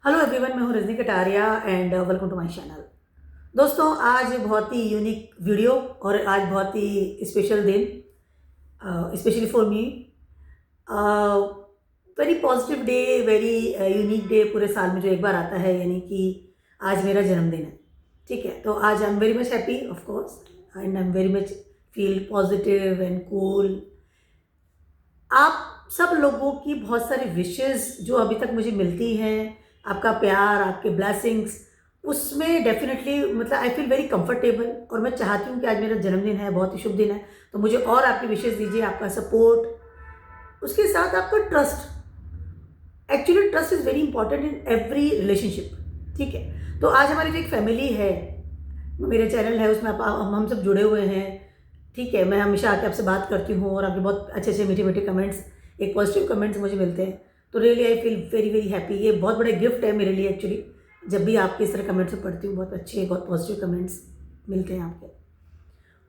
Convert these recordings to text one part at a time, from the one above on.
Hello everyone, मैं हूँ Rajni Kataria and welcome to my channel. दोस्तों, आज बहुत ही यूनिक वीडियो और आज बहुत ही स्पेशल दिन, specially for me. Very positive day, very unique day पूरे साल में जो एक बार आता है, यानी कि आज मेरा जन्मदिन है। ठीक है, तो आज I am very much happy of course and I am very much feel positive and cool. आप सब लोगों की बहुत सारी विशेस जो अभी तक मुझे मिलती हैं, आपका प्यार, आपके ब्लेसिंग्स, उसमें डेफिनेटली मतलब आई फील वेरी कंफर्टेबल। और मैं चाहती हूँ कि आज मेरा जन्मदिन है, बहुत ही शुभ दिन है, तो मुझे और आपकी विशेस दीजिए, आपका सपोर्ट, उसके साथ आपका trust. Actually trust is very important in every relationship. ठीक है, तो आज हमारी जो एक फैमिली है, मेरे चैनल है, उसमें हम सब जुड़े हुए हैं। ठीक है, मैं हमेशा आके आपसे बात करती हूँ और आपके बहुत अच्छे अच्छे मीठे मीठे कमेंट्स, एक पॉजिटिव कमेंट्स मुझे मिलते हैं, तो really I feel very very happy. ये बहुत बड़े गिफ्ट है मेरे लिए एक्चुअली, जब भी आपके इस तरह कमेंट्स पढ़ती हूँ, बहुत अच्छे बहुत पॉजिटिव कमेंट्स मिलते हैं आपके,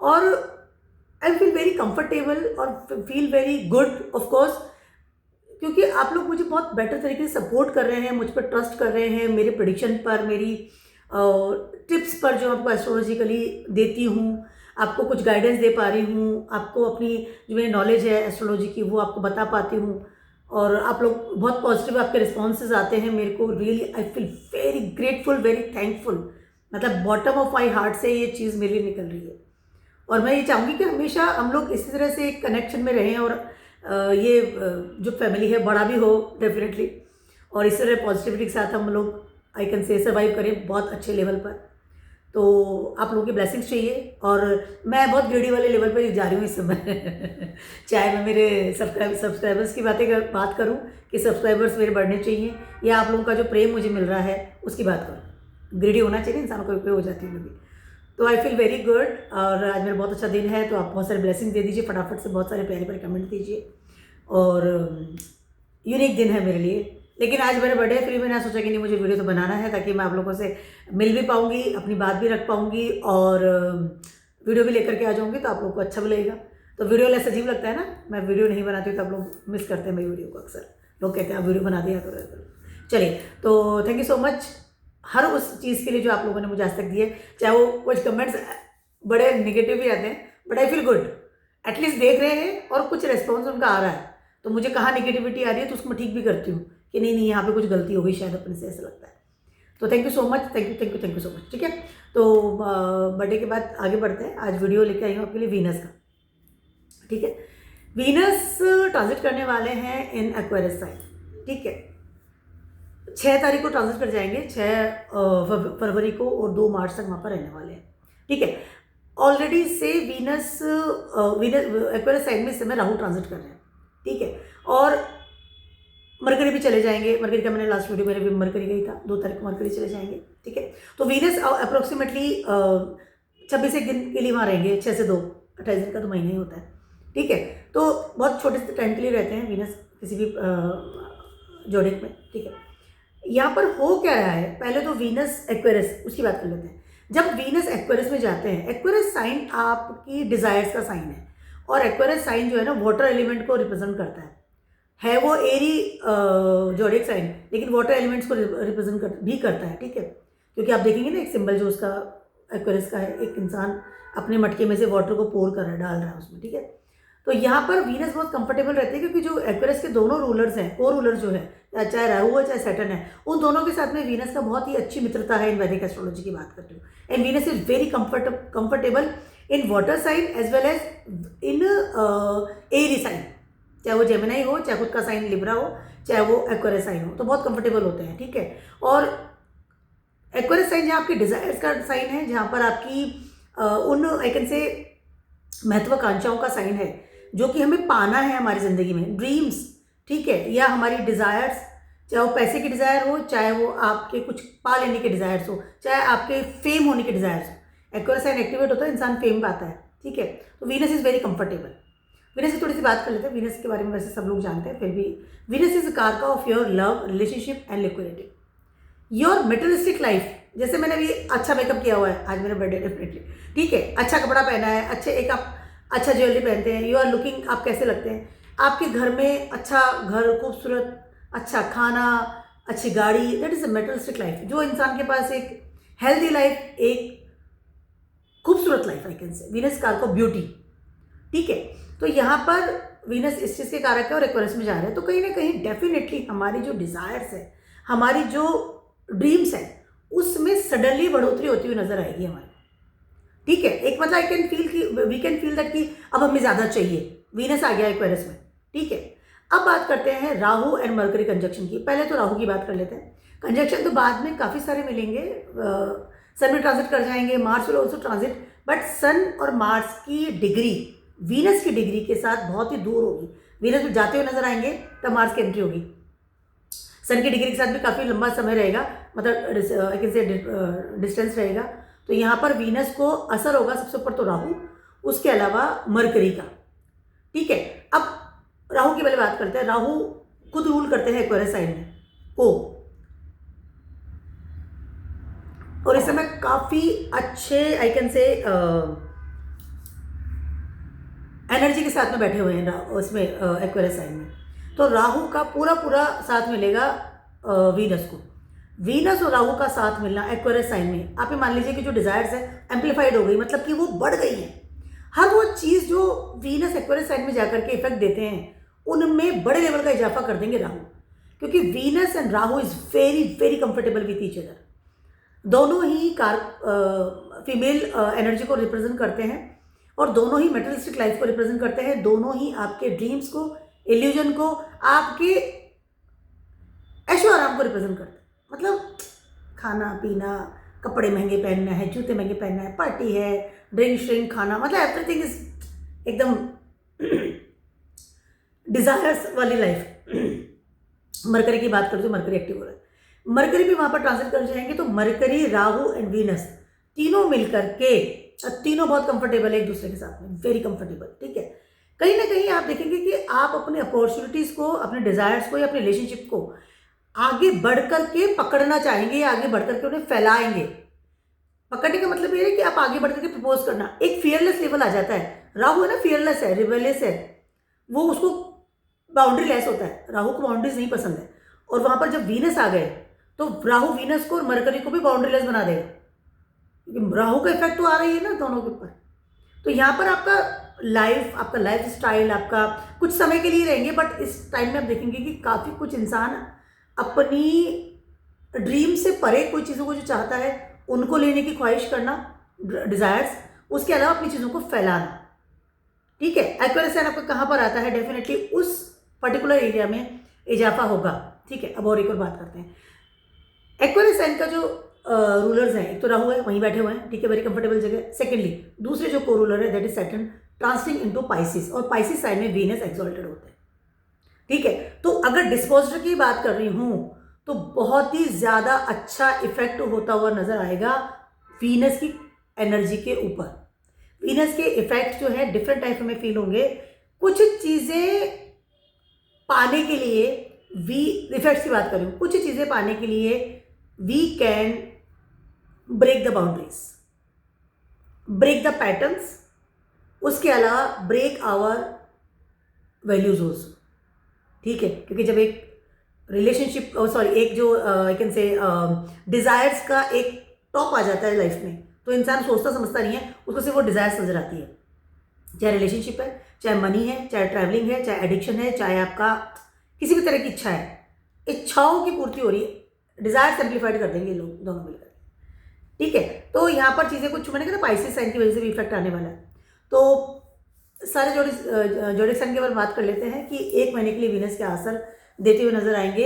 और आई फील वेरी कंफर्टेबल और feel very good of course, क्योंकि आप लोग मुझे बहुत बेटर तरीके से सपोर्ट कर रहे हैं, मुझ पर ट्रस्ट कर रहे हैं, मेरे प्रेडिक्शन पर, मेरी टिप्स पर जो आपको एस्ट्रोलॉजिकली देती हूँ, आपको कुछ गाइडेंस दे पा रही हूँ, आपको अपनी जो मेरी नॉलेज है एस्ट्रोलॉजी की वो आपको बता पाती हूँ, और आप लोग बहुत पॉजिटिव आपके रिस्पॉन्सेज आते हैं मेरे को। Really I feel very grateful, very thankful, मतलब बॉटम ऑफ माई हार्ट से ये चीज़ मेरे लिए निकल रही है। और मैं ये चाहूँगी कि हमेशा हम लोग इसी तरह से एक कनेक्शन में रहें, और ये जो फैमिली है बड़ा भी हो डेफिनेटली, और इस तरह पॉजिटिविटी के साथ हम लोग आई कैन से सर्वाइव करें बहुत अच्छे लेवल पर। तो आप लोगों की ब्लेसिंग्स चाहिए, और मैं बहुत ग्रेडी वाले लेवल पर जा रही हूँ इस समय चाहे मैं मेरे सब्सक्राइबर्स की बात करूँ कि सब्सक्राइबर्स मेरे बढ़ने चाहिए, या आप लोगों का जो प्रेम मुझे मिल रहा है उसकी बात करूँ। ग्रेडी होना चाहिए इंसानों को, हो जाती है भी। तो आई फील वेरी गुड, और आज मेरा बहुत अच्छा दिन है, तो आप बहुत सारे ब्लेसिंग दे दीजिए फटाफट से, बहुत सारे प्यारे प्यारे कमेंट दीजिए, और यूनिक दिन है मेरे लिए। लेकिन आज मेरा बर्थडे है, फिर मैंने सोचा कि नहीं, मुझे वीडियो तो बनाना है ताकि मैं आप लोगों से मिल भी पाऊँगी, अपनी बात भी रख पाऊँगी, और वीडियो भी लेकर के आ जाऊँगी, तो आप लोग को अच्छा भी लगेगा। तो वीडियो लेस अजीब लगता है ना, मैं वीडियो नहीं बनाती तो आप लोग मिस करते हैं मेरी वीडियो को अक्सर, लोग कहते हैं आप वीडियो बना दिया करो। चलिए, तो थैंक यू सो मच हर उस चीज़ के लिए जो आप लोगों ने मुझे आज तक दिए, चाहे वो कुछ कमेंट्स बड़े नेगेटिव भी आते हैं, but I feel good, at least देख रहे हैं और कुछ रिस्पॉन्स उनका आ रहा है। तो मुझे कहाँ नेगेटिविटी आ रही है तो उसको मैं ठीक भी करती हूँ कि नहीं नहीं, यहाँ पे कुछ गलती हो गई शायद अपने से, ऐसा लगता है। तो thank you so much, thank you thank you thank you so much. ठीक है, तो बर्थडे के बाद आगे बढ़ते हैं। आज वीडियो लेके आई हूँ आपके लिए वीनस का। ठीक है, वीनस ट्रांजिट करने वाले हैं इन एक्वेरियस साइन। ठीक है, 6 तारीख को ट्रांजिट कर जाएंगे, 6 फरवरी को, और 2 मार्च तक वहाँ पर रहने वाले हैं। ठीक है, ऑलरेडी से वीनस एक्वेरियस साइन में इस समय राहु ट्रांजिट कर रहे हैं। ठीक है, और मरकरी भी चले जाएंगे। मरकरी का मैंने लास्ट वीडियो मेरे भी मरकरी गई था, 2 तारीख को मरकरी चले जाएंगे। ठीक है, तो वीनस अप्रोक्सीमेटली 26 एक दिन के लिए वहाँ रहेंगे, 6 से 2, 28 दिन का तो महीना ही होता है। ठीक है, तो बहुत छोटे से टाइम के लिए रहते हैं वीनस किसी भी जोडिक में। ठीक है, यहाँ पर हो क्या रहा है, पहले तो वीनस एक्वेरियस उसकी बात कर लेते हैं। जब वीनस एक्वेरियस में जाते हैं, एक्वेरियस साइन आपकी डिजायर्स का साइन है, और एक्वेरियस साइन जो है ना वाटर एलिमेंट को रिप्रेजेंट करता है वो एरी जोडिक साइन, लेकिन वाटर एलिमेंट्स को रिप्रेजेंट भी करता है। ठीक है, क्योंकि आप देखेंगे ना एक सिंबल जो उसका एक्वेरियस का है, एक इंसान अपने मटके में से वाटर को पोर कर रहा है, डाल रहा है उसमें। ठीक है, तो यहाँ पर वीनस बहुत कंफर्टेबल रहते हैं, क्योंकि जो एक्वेरियस के दोनों रूलर्स हैं, को रूलर जो है, चाहे राहु है चाहे सैटर्न है, उन दोनों के साथ में वीनस का बहुत ही अच्छी मित्रता है। इन वैदिक एस्ट्रोलॉजी की बात करती हूँ, and Venus is very comfortable in water sign as well as in air sign, चाहे वो जेमिनी हो, चाहे खुद का साइन लिब्रा हो, चाहे वो एक्वेरियस साइन हो, तो बहुत कंफर्टेबल होते हैं। ठीक है, और एक्वेरियस साइन जहाँ आपकी डिजायर्स का साइन है, जहाँ पर आपकी उन आई कैन से महत्वाकांक्षाओं का साइन है, जो कि हमें पाना है हमारी ज़िंदगी में, ड्रीम्स। ठीक है, या हमारी डिज़ायर्स, चाहे वो पैसे की डिज़ायर हो, चाहे वो आपके कुछ पा लेने के डिज़ायर्स हो, चाहे आपके फेम होने के डिज़ायर्स हो। एक्वेरियस साइन एक्टिवेट होता है, इंसान फेम पाता है। ठीक है, तो Venus is very comfortable. Venus की थोड़ी सी बात कर लेते हैं। वीनस के बारे में वैसे सब लोग जानते हैं, फिर भी वीनस इज कारका of your love, relationship and liquidity, your materialistic life. जैसे मैंने अभी अच्छा मेकअप किया हुआ है, आज मेरा बर्थडे डेफिनेटली। ठीक है, अच्छा कपड़ा पहना है, अच्छे एक आप अच्छा ज्वेलरी पहनते हैं, यू आर लुकिंग, आप कैसे लगते हैं, आपके घर में अच्छा घर, खूबसूरत अच्छा खाना, अच्छी गाड़ी, दैट इज अ मेटलिस्टिक लाइफ। जो इंसान के पास एक हेल्दी लाइफ, एक खूबसूरत लाइफ, आई कैन से वीनस कार को ब्यूटी, ठीक है। तो यहाँ पर वीनस इस चीज़ के कारक है और एक्वेरियस में जा रहे हैं, तो कहीं ना कहीं डेफिनेटली हमारी जो डिज़ायर्स है, हमारी जो ड्रीम्स है, उसमें सडनली बढ़ोतरी होती हुई नजर आएगी हमारे, ठीक है। एक मतलब आई कैन फील कि वी कैन फील दैट कि अब हमें ज़्यादा चाहिए, वीनस आ गया एक्वेरियस में, ठीक है। अब बात करते हैं राहु एंड मरकरी कंजक्शन की। पहले तो राहु की बात कर लेते हैं, कंजक्शन तो बाद में काफ़ी सारे मिलेंगे, सन में ट्रांजिट कर जाएंगे, Mars will also transit, but sun और मार्स की डिग्री वीनस की डिग्री के साथ बहुत ही दूर होगी। वीनस में जाते हुए नजर आएंगे तब मार्स की एंट्री होगी। सन की डिग्री के साथ भी काफ़ी लंबा समय रहेगा, मतलब आई कैन से डिस्टेंस रहेगा। तो यहाँ पर वीनस को असर होगा सबसे ऊपर तो राहु, उसके अलावा मरकरी का, ठीक है। अब राहु की पहले बात करते हैं। राहु खुद रूल करते हैं एक्वेरियस साइन में को, और इस समय काफ़ी अच्छे आई कैन से एनर्जी के साथ में बैठे हुए हैं उसमें एक्वेरियस साइन में। तो राहु का पूरा पूरा साथ मिलेगा वीनस को। वीनस और राहु का साथ मिलना एक्वेरियस साइन में, आप ये मान लीजिए कि जो डिजायर्स है एम्पलीफाइड हो गई, मतलब कि वो बढ़ गई है। हर वो चीज़ जो वीनस एक्वेरियस साइन में जाकर के इफेक्ट देते हैं, उनमें बड़े लेवल का इजाफा कर देंगे राहु, क्योंकि Venus and Rahu is very very comfortable with each other. दोनों ही फीमेल एनर्जी को रिप्रेजेंट करते हैं और दोनों ही मेटेरियलिस्टिक लाइफ को रिप्रेजेंट करते हैं। दोनों ही आपके ड्रीम्स को, इल्यूजन को, आपके ऐशो आराम को रिप्रेजेंट करते हैं। मतलब खाना पीना, कपड़े महंगे पहनना है, जूते महंगे पहनना है, पार्टी है, ड्रिंक श्रिंक खाना, मतलब एवरीथिंग इज एकदम डिजायर्स वाली लाइफ। मरकरी की बात करें तो मरकरी एक्टिव हो रहा है, मरकरी भी वहां पर ट्रांजिट कर जाएंगे। तो मरकरी, राहु एंड वीनस तीनों मिलकर के, तीनों बहुत कंफर्टेबल है एक दूसरे के साथ में, वेरी कंफर्टेबल, ठीक है। कहीं ना कहीं आप देखेंगे कि आप अपने अपॉर्चुनिटीज को, अपने डिजायर्स को या अपने रिलेशनशिप को आगे बढ़कर के पकड़ना चाहेंगे या आगे बढ़कर के उन्हें फैलाएंगे। पकड़ने का मतलब ये है कि आप आगे बढ़कर के प्रपोज करना, एक फियरलेस लेवल आ जाता है। राहु है ना, फियरलेस है, रिबेलियस है, वो उसको बाउंड्री लेस होता है, राहु को बाउंड्रीज नहीं पसंद है। और वहां पर जब वीनस आ गए तो राहु वीनस को और मरकरी को भी बाउंड्री लेस बना देगा, क्योंकि राहु का इफेक्ट तो आ रही है ना दोनों के ऊपर। तो यहाँ पर आपका लाइफ, आपका लाइफ स्टाइल, आपका कुछ समय के लिए रहेंगे, बट इस टाइम में आप देखेंगे कि काफ़ी कुछ इंसान अपनी ड्रीम से परे कोई चीज़ों को जो चाहता है उनको लेने की ख्वाहिश करना, डिजायर्स, उसके अलावा अपनी चीज़ों को फैलाना, ठीक है। एक्वेरियस साइन आपका कहाँ पर आता है, डेफिनेटली उस पर्टिकुलर एरिया में इजाफा होगा, ठीक है। अब और एक और बात करते हैं। एक्वेरियस साइन का जो रूलर्स हैं, एक तो राहु है, वहीं बैठे हुए हैं, ठीक है, वेरी कंफर्टेबल जगह। सेकेंडली दूसरे जो को रूलर है that is Saturn, transiting into Pisces, और पाइसिस साइन में वीनस एक्सॉल्टेड होते हैं, ठीक है। तो अगर डिस्पोजर की बात कर रही हूं तो बहुत ही ज्यादा अच्छा इफेक्ट होता हुआ नजर आएगा वीनस की एनर्जी के ऊपर। वीनस के इफेक्ट जो है डिफरेंट टाइप में फील होंगे। कुछ चीजें पाने के लिए, इफेक्ट्स की बात करूं, कुछ चीजें पाने के लिए we can break the boundaries, break the patterns, उसके अलावा ब्रेक आवर वैल्यूज ऑल्सो, ठीक है। क्योंकि जब एक रिलेशनशिप, सॉरी, एक जो आई कैन से डिजायर्स का एक टॉप आ जाता है लाइफ में, तो इंसान सोचता समझता नहीं है, उसको सिर्फ वो डिजायर्स नजर आती है। चाहे रिलेशनशिप है, चाहे मनी है, चाहे ट्रैवलिंग है, चाहे एडिक्शन है, चाहे आपका किसी भी तरह की इच्छा है, इच्छाओं की पूर्ति हो रही है, डिजायर एम्पलीफाइड कर देंगे लोग दोनों मिलकर, ठीक है। तो यहाँ पर चीज़ें कुछ मैंने कहा पाइसिस साइन की वजह से भी इफेक्ट आने वाला है। तो सारे जोडिक साइन के बारे में बात कर लेते हैं कि एक महीने के लिए वीनस के असर देते हुए नजर आएंगे।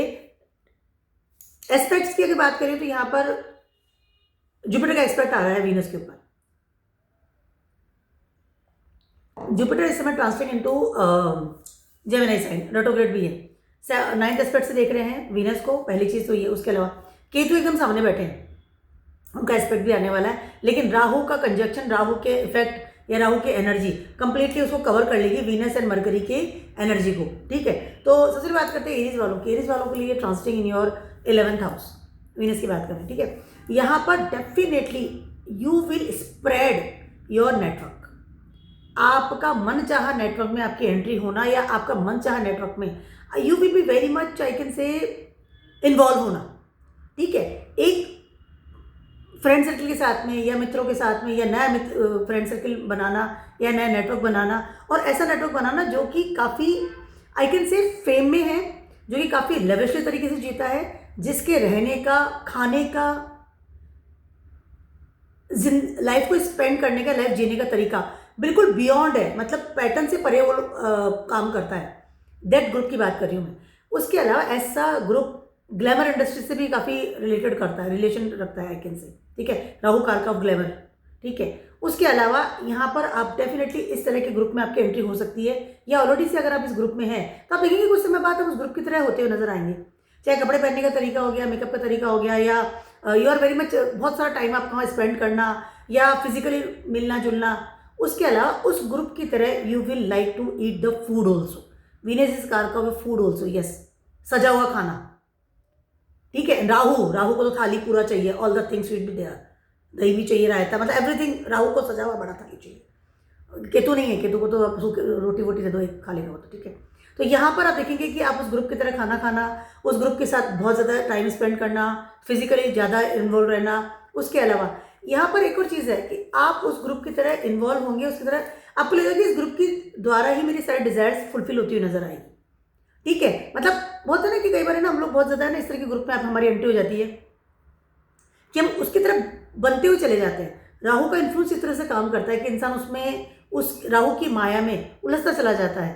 एस्पेक्ट्स की अगर बात करें तो यहाँ पर जुपिटर का एस्पेक्ट आ रहा है वीनस के ऊपर। जुपिटर इस समय transferring into Gemini sign, retrograde भी है, 9th एस्पेक्ट से देख रहे हैं वीनस को, पहली चीज तो ये। उसके अलावा केतु एकदम सामने बैठे हैं, उनका एस्पेक्ट भी आने वाला है, लेकिन राहु का कंजक्शन, राहु के इफेक्ट या राहु की एनर्जी कंप्लीटली उसको कवर कर लेगी, वीनस एंड मरकरी की एनर्जी को, ठीक है। तो सबसे पहले बात करते हैं एरीज वालों की। एरीज वालों के लिए transiting in your 11th house, Venus की बात करें, ठीक है। यहाँ पर definitely you will spread your network, आपका मन चाहा नेटवर्क में आपकी एंट्री होना, या आपका मन चाहा नेटवर्क में you will be very much I can से इन्वॉल्व होना, ठीक है। एक फ्रेंड सर्कल के साथ में या मित्रों के साथ में या नया फ्रेंड सर्कल बनाना या नया नेटवर्क बनाना, और ऐसा नेटवर्क बनाना जो कि काफ़ी आई कैन से फेम में है, जो कि काफ़ी लेविश तरीके से जीता है, जिसके रहने का, खाने का, लाइफ को स्पेंड करने का, लाइफ जीने का तरीका बिल्कुल बियॉन्ड है, मतलब पैटर्न से परे वो काम करता है। दैट ग्रुप की बात कर रही हूँ मैं। उसके अलावा ऐसा ग्रुप ग्लैमर इंडस्ट्री से भी काफ़ी रिलेटेड करता है, रिलेशन रखता है आई कैन से, ठीक है। राहु कारक ऑफ ग्लैमर, ठीक है। उसके अलावा यहाँ पर आप डेफिनेटली इस तरह के ग्रुप में आपकी एंट्री हो सकती है, या ऑलरेडी से अगर आप इस ग्रुप में हैं तो आप देखेंगे कुछ समय बाद आप उस ग्रुप की तरह होते हुए नजर आएंगे। चाहे कपड़े पहनने का तरीका हो गया, मेकअप का तरीका हो गया, या यू आर वेरी मच, बहुत सारा टाइम आपका वहाँ स्पेंड करना या फिजिकली मिलना जुलना। उसके अलावा उस ग्रुप की तरह you will like to eat the food also. Venus is कारक ऑफ फूड ऑल्सो, यस, सजा हुआ खाना, ठीक है। राहु को तो थाली पूरा चाहिए, all the things will be there, दही भी चाहिए, रायता, मतलब एवरीथिंग। राहु को सजा हुआ बड़ा थाली चाहिए। केतु नहीं है, केतु को तो आप रोटी वोटी दे दो, एक खा लेगा वो तो, ठीक है। तो यहाँ पर आप देखेंगे कि आप उस ग्रुप की तरह खाना खाना, उस ग्रुप के साथ बहुत ज़्यादा टाइम स्पेंड करना, फिजिकली ज़्यादा इन्वॉल्व रहना। उसके अलावा यहाँ पर एक और चीज़ है कि आप उस ग्रुप की तरह इन्वॉल्व होंगे, उसकी तरह आपको लगेगा कि इस ग्रुप की द्वारा ही मेरी सारी डिज़ायर्स फुलफिल होती हुई नजर आएगी, ठीक है। मतलब बहुत है ना कि कई बार है ना हम लोग बहुत ज़्यादा है ना इस तरह के ग्रुप में आप हमारी एंट्री हो जाती है कि हम उसकी तरफ बनते हुए चले जाते हैं। राहु का इन्फ्लुएंस इस तरह से काम करता है कि इंसान उसमें, उस राहु की माया में उलझता चला जाता है,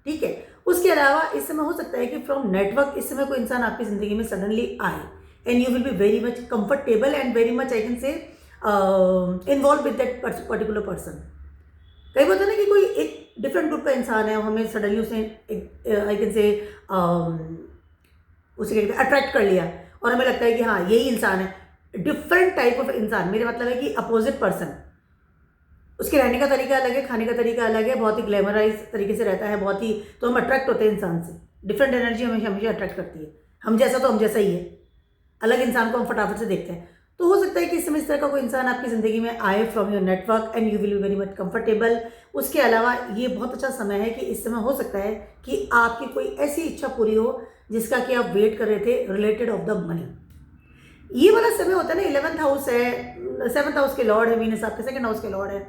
ठीक है। उसके अलावा इस समय हो सकता है कि फ्रॉम नेटवर्क इस समय कोई इंसान आपकी ज़िंदगी में सडनली आए and you will be very much comfortable and very much I can से involve with that particular person. कई बार होता है ना कि कोई एक डिफरेंट ग्रुप का इंसान है, हमें सडनली उसने आई कैन से उसे क्या कहते हैं अट्रैक्ट कर लिया, और हमें लगता है कि हाँ यही इंसान है। डिफरेंट टाइप ऑफ इंसान, मेरे मतलब है कि अपोजिट पर्सन, उसके रहने का तरीका अलग है, खाने का तरीका अलग है, बहुत ही ग्लैमराइज तरीके से रहता है, बहुत ही, तो हम अट्रैक्ट होते हैं इंसान से। डिफरेंट एनर्जी हमें हमेशा अट्रैक्ट करती है। हम जैसा तो हम जैसा ही है, अलग इंसान को हम फटाफट से देखते हैं। तो हो सकता है कि इस समय इस तरह का कोई इंसान आपकी ज़िंदगी में आए from your network and you will be very much comfortable. उसके अलावा ये बहुत अच्छा समय है कि इस समय हो सकता है कि आपकी कोई ऐसी इच्छा पूरी हो जिसका कि आप वेट कर रहे थे, रिलेटेड ऑफ द मनी। ये वाला समय होता है ना, 11th हाउस है, 7th हाउस के लॉर्ड है वीनस, आपके 2nd हाउस के लॉर्ड है,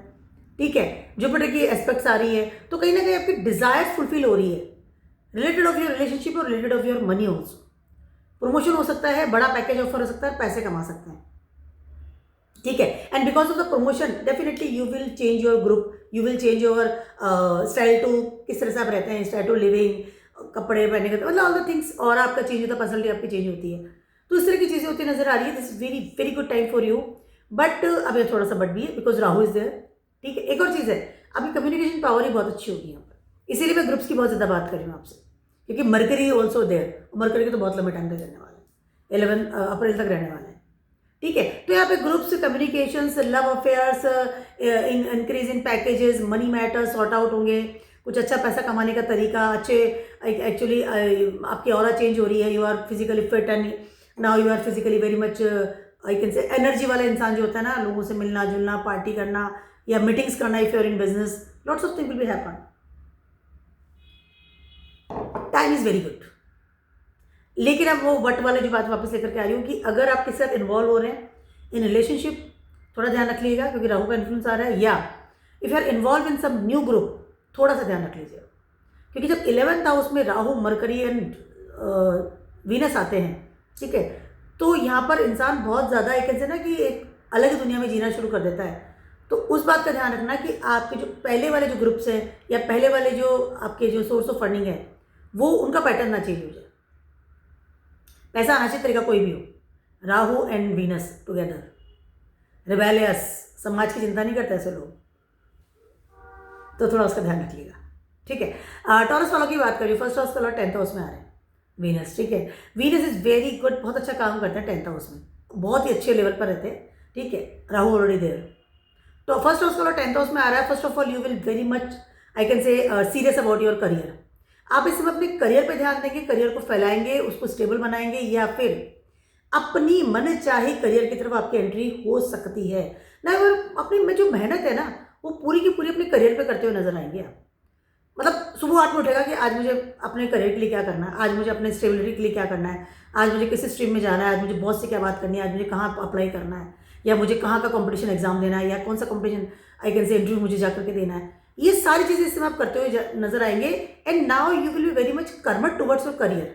ठीक है। जुपिटर की एस्पेक्ट्स आ रही है, तो कहीं ना कहीं आपकी डिजायर फुलफिल हो रही है, रिलेटेड ऑफ योर रिलेशनशिप और related of your money also. Promotion हो सकता है, बड़ा पैकेज ऑफर हो सकता है, पैसे कमा सकते हैं, ठीक है। And because of the promotion definitely you will change your group, you will change your style too, किस तरह से आप रहते हैं, स्टाइल टू लिविंग, कपड़े पहनने का, मतलब ऑल द थिंग्स, और आपका चेंज होता है, पर्सनलिटी आपकी चेंज होती है। तो इस तरह की चीज़ें होती नजर आ रही है। This is very very good time for you, but अब ये थोड़ा सा बट भी है बिकॉज राहु इज देयर, ठीक है। एक और चीज़ है, अभी कम्युनिकेशन पावर ही बहुत अच्छी होगी यहाँ पर, इसीलिए मैं ग्रुप्स की बहुत ज़्यादा बात कर रही हूँ आपसे, क्योंकि मरकरी ऑल्सो देयर, मरकरी के तो बहुत लंबे टाइम तक रहने वाला है, 11 अप्रैल तक रहने वाला है, ठीक है। तो यहाँ पे groups, communications, love affairs, increase in packages, money matters sort out होंगे, कुछ अच्छा पैसा कमाने का तरीका, अच्छे एक्चुअली आपकी ऑरा चेंज हो रही है, you are physically fit and now you are physically very much I can say energy वाला इंसान जो होता है ना, लोगों से मिलना जुलना, पार्टी करना या मीटिंग्स करना, if you are in business, lots of thing will be happen. Time is very good. लेकिन अब वो वट वाले जो बात वापस लेकर के आ रही हूँ कि अगर आप किसी साथ इन्वॉल्व हो रहे हैं इन रिलेशनशिप, थोड़ा ध्यान रख लीजिएगा क्योंकि राहु का इन्फ्लुएंस आ रहा है, या if you are involve in some new group, थोड़ा सा ध्यान रख लीजिएगा, क्योंकि जब 11th हाउस में राहु, मरकरी एंड वीनस आते हैं, ठीक है, तो यहाँ पर इंसान बहुत ज़्यादा एक ऐसे ना कि एक अलग दुनिया में जीना शुरू कर देता है। तो उस बात का ध्यान रखना कि आपके जो पहले वाले जो ग्रुप्स हैं या पहले वाले जो आपके जो सोर्स ऑफ फंडिंग है, वो उनका पैटर्न ना चेंज हो जाए। पैसा आना चाहिए तरीका कोई भी हो, Rahu and Venus together, rebellious, समाज की चिंता नहीं करते ऐसे लोग, तो थोड़ा उसका ध्यान रखिएगा, ठीक है। टॉरस वालों की बात करिए, फर्स्ट हाउस का लॉर्ड 10th हाउस में आ रहे हैं, वीनस, ठीक है। वीनस इज वेरी गुड, बहुत अच्छा काम करते हैं 10th हाउस में, बहुत ही अच्छे लेवल पर रहते हैं, ठीक है। राहु ऑलरेडी देयर, तो फर्स्ट हाउस का लॉर्ड 10th हाउस में आ रहा है। First of all you will very much I can से सीरियस अबाउट योर करियर। आप इस समय अपने करियर पे ध्यान देंगे, करियर को फैलाएंगे, उसको स्टेबल बनाएंगे, या फिर अपनी मन चाहे करियर की तरफ आपकी एंट्री हो सकती है ना। अगर अपनी में जो मेहनत है ना, वो पूरी की पूरी अपने करियर पे करते हुए नजर आएंगे आप। मतलब सुबह 8 में उठेगा कि आज मुझे अपने करियर के लिए क्या करना है, आज मुझे अपने स्टेबिलिटी के लिए क्या करना है, आज मुझे किस स्ट्रीम में जाना है, आज मुझे बॉस से क्या बात करनी है, आज मुझे कहाँ अप्लाई करना है, या मुझे कहाँ का कंपटीशन एग्जाम देना है, या कौन सा कंपटीशन आई कैन से इंटरव्यू मुझे जाकर के देना है। ये सारी चीज़ें इसमें आप करते हुए नजर आएंगे। And now you will be very much committed towards your career,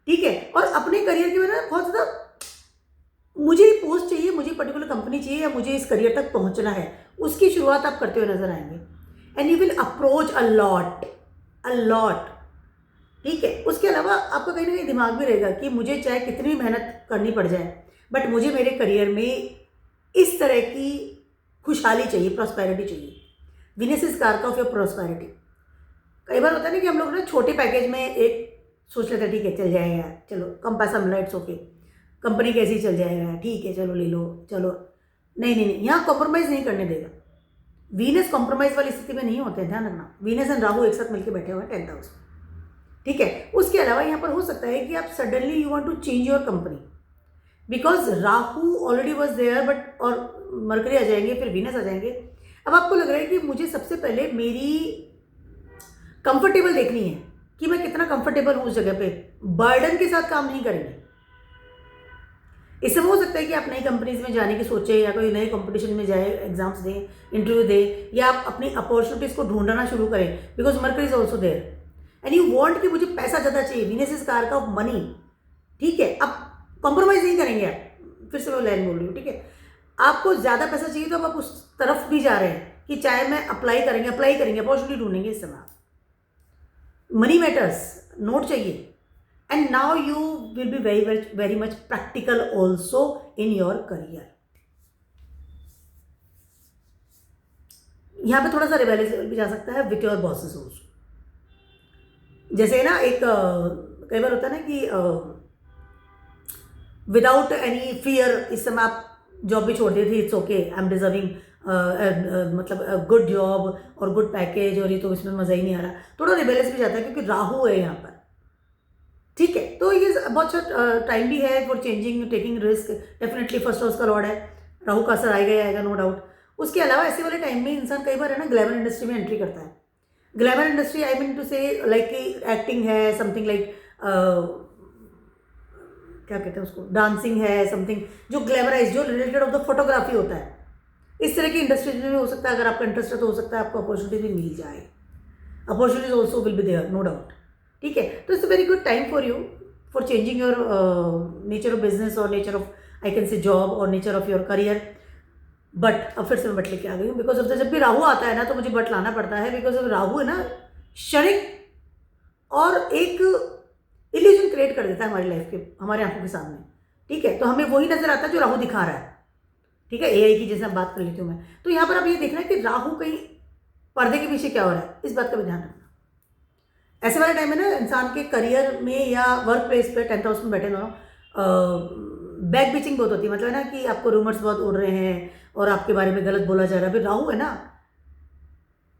ठीक है। और अपने करियर के बारे में बहुत ज़्यादा मुझे पोस्ट चाहिए, मुझे पर्टिकुलर कंपनी चाहिए, या मुझे इस करियर तक पहुंचना है, उसकी शुरुआत आप करते हुए नजर आएंगे। And you will approach a lot, ठीक है। उसके अलावा आपका कहीं ना कहीं दिमाग भी रहेगा कि मुझे चाहे कितनी भी मेहनत करनी पड़ जाए, बट मुझे मेरे करियर में इस तरह की खुशहाली चाहिए, प्रॉस्पेरिटी चाहिए। वीनस इज कारक ऑफ योर प्रॉस्पेरिटी। कई बार होता है ना कि हम लोग ना छोटे पैकेज में एक सोच लेते हैं, ठीक है चल जाएगा, चलो कम पैसा मिला, इट्स ओके, कंपनी कैसी चल जाएगा, ठीक है चलो ले लो, चलो। नहीं नहीं नहीं, यहाँ कॉम्प्रोमाइज़ नहीं करने देगा। वीनस कॉम्प्रोमाइज़ वाली स्थिति में नहीं होते हैं, ध्यान रखना। वीनस एंड राहु एक साथ मिलकर बैठे हुए हैं 10th हाउस में, ठीक है। उसके अलावा यहाँ पर हो सकता है कि आप suddenly you want to change your company, because Rahu already was there, but और मरकरी आ जाएंगे, फिर वीनस आ जाएंगे। अब आपको लग रहा है कि मुझे सबसे पहले मेरी कंफर्टेबल देखनी है कि मैं कितना कंफर्टेबल हूँ उस जगह पे, बर्डन के साथ काम नहीं करेंगे। इससे हो सकता है कि आप नई कंपनीज में जाने की सोचें, या कोई नए कंपटीशन में जाए, एग्जाम्स दें, इंटरव्यू दें, या आप अपनी अपॉर्चुनिटीज़ को ढूंढना शुरू करें, because Mercury is also there and you want कि मुझे पैसा ज़्यादा चाहिए। वीनस इज कारक ऑफ मनी, ठीक है। अब कॉम्प्रोमाइज़ नहीं करेंगे आप, फिर से मैं लाइन बोल रही हूँ, ठीक है। आपको ज़्यादा पैसा चाहिए तो अब आप उस तरफ भी जा रहे हैं कि चाहे मैं अप्लाई करेंगे अपॉर्चुनिटी ढूंढेंगे इस समय। मनी मैटर्स, नोट चाहिए। And now you will be very much practical also in your career. यहाँ पे थोड़ा सा रिबेलियस लेवल भी जा सकता है विथ योर बॉसेस ऑल्सो। जैसे ना एक कई बार होता है ना कि विदाउट एनी फियर इस समय आप जॉब भी छोड़ दिए थे, it's okay, I M deserving मतलब गुड जॉब और गुड पैकेज, और ये तो इसमें मज़ा ही नहीं आ रहा, थोड़ा रिबेलियस भी जाता है क्योंकि राहु है यहाँ पर, ठीक है। तो ये बहुत टाइम भी है for changing, taking risk. Definitely first house का लॉर्ड है, राहु का असर आएगा ही आएगा, नो डाउट। उसके अलावा ऐसे वाले टाइम में इंसान कई बार है ना ग्लैमर इंडस्ट्री में एंट्री करता है। Glamour industry I mean to say like acting है, समथिंग लाइक क्या कहते हैं उसको, डांसिंग है, समथिंग जो ग्लैमराइज, जो रिलेटेड ऑफ द फोटोग्राफी होता है, इस तरह की इंडस्ट्रीज में भी हो सकता है। अगर आपका इंटरेस्ट है तो हो सकता है आपको अपॉर्चुनिटी भी मिल जाए, opportunities also will be there, no doubt, ठीक है। तो it's a very good time for you for changing your nature of business, और nature of I can say job, और nature of your career. But अब फिर से मैं but लेके आ गई हूँ, बिकॉज ऑफ द जब भी राहु आता है ना तो मुझे बट लाना पड़ता है, बिकॉज ऑफ राहु है ना क्षणिक और एक इल्यूजन क्रिएट कर देता है हमारी लाइफ के, हमारे आंखों के सामने, ठीक है। तो हमें वही नजर आता है जो राहु दिखा रहा है, ठीक है। एआई की जैसे बात कर लेती हूँ मैं, तो यहाँ पर आप ये देखना है कि राहु कहीं पर्दे के पीछे क्या हो रहा है, इस बात का भी ध्यान रखना। ऐसे वाले टाइम में ना इंसान के करियर में या वर्क प्लेस पे 10th हाउस में बैठे दोनों बैक बीचिंग बहुत होती है, मतलब है ना कि आपको रूमर्स बहुत उड़ रहे हैं और आपके बारे में गलत बोला जा रहा है। फिर राहु है ना,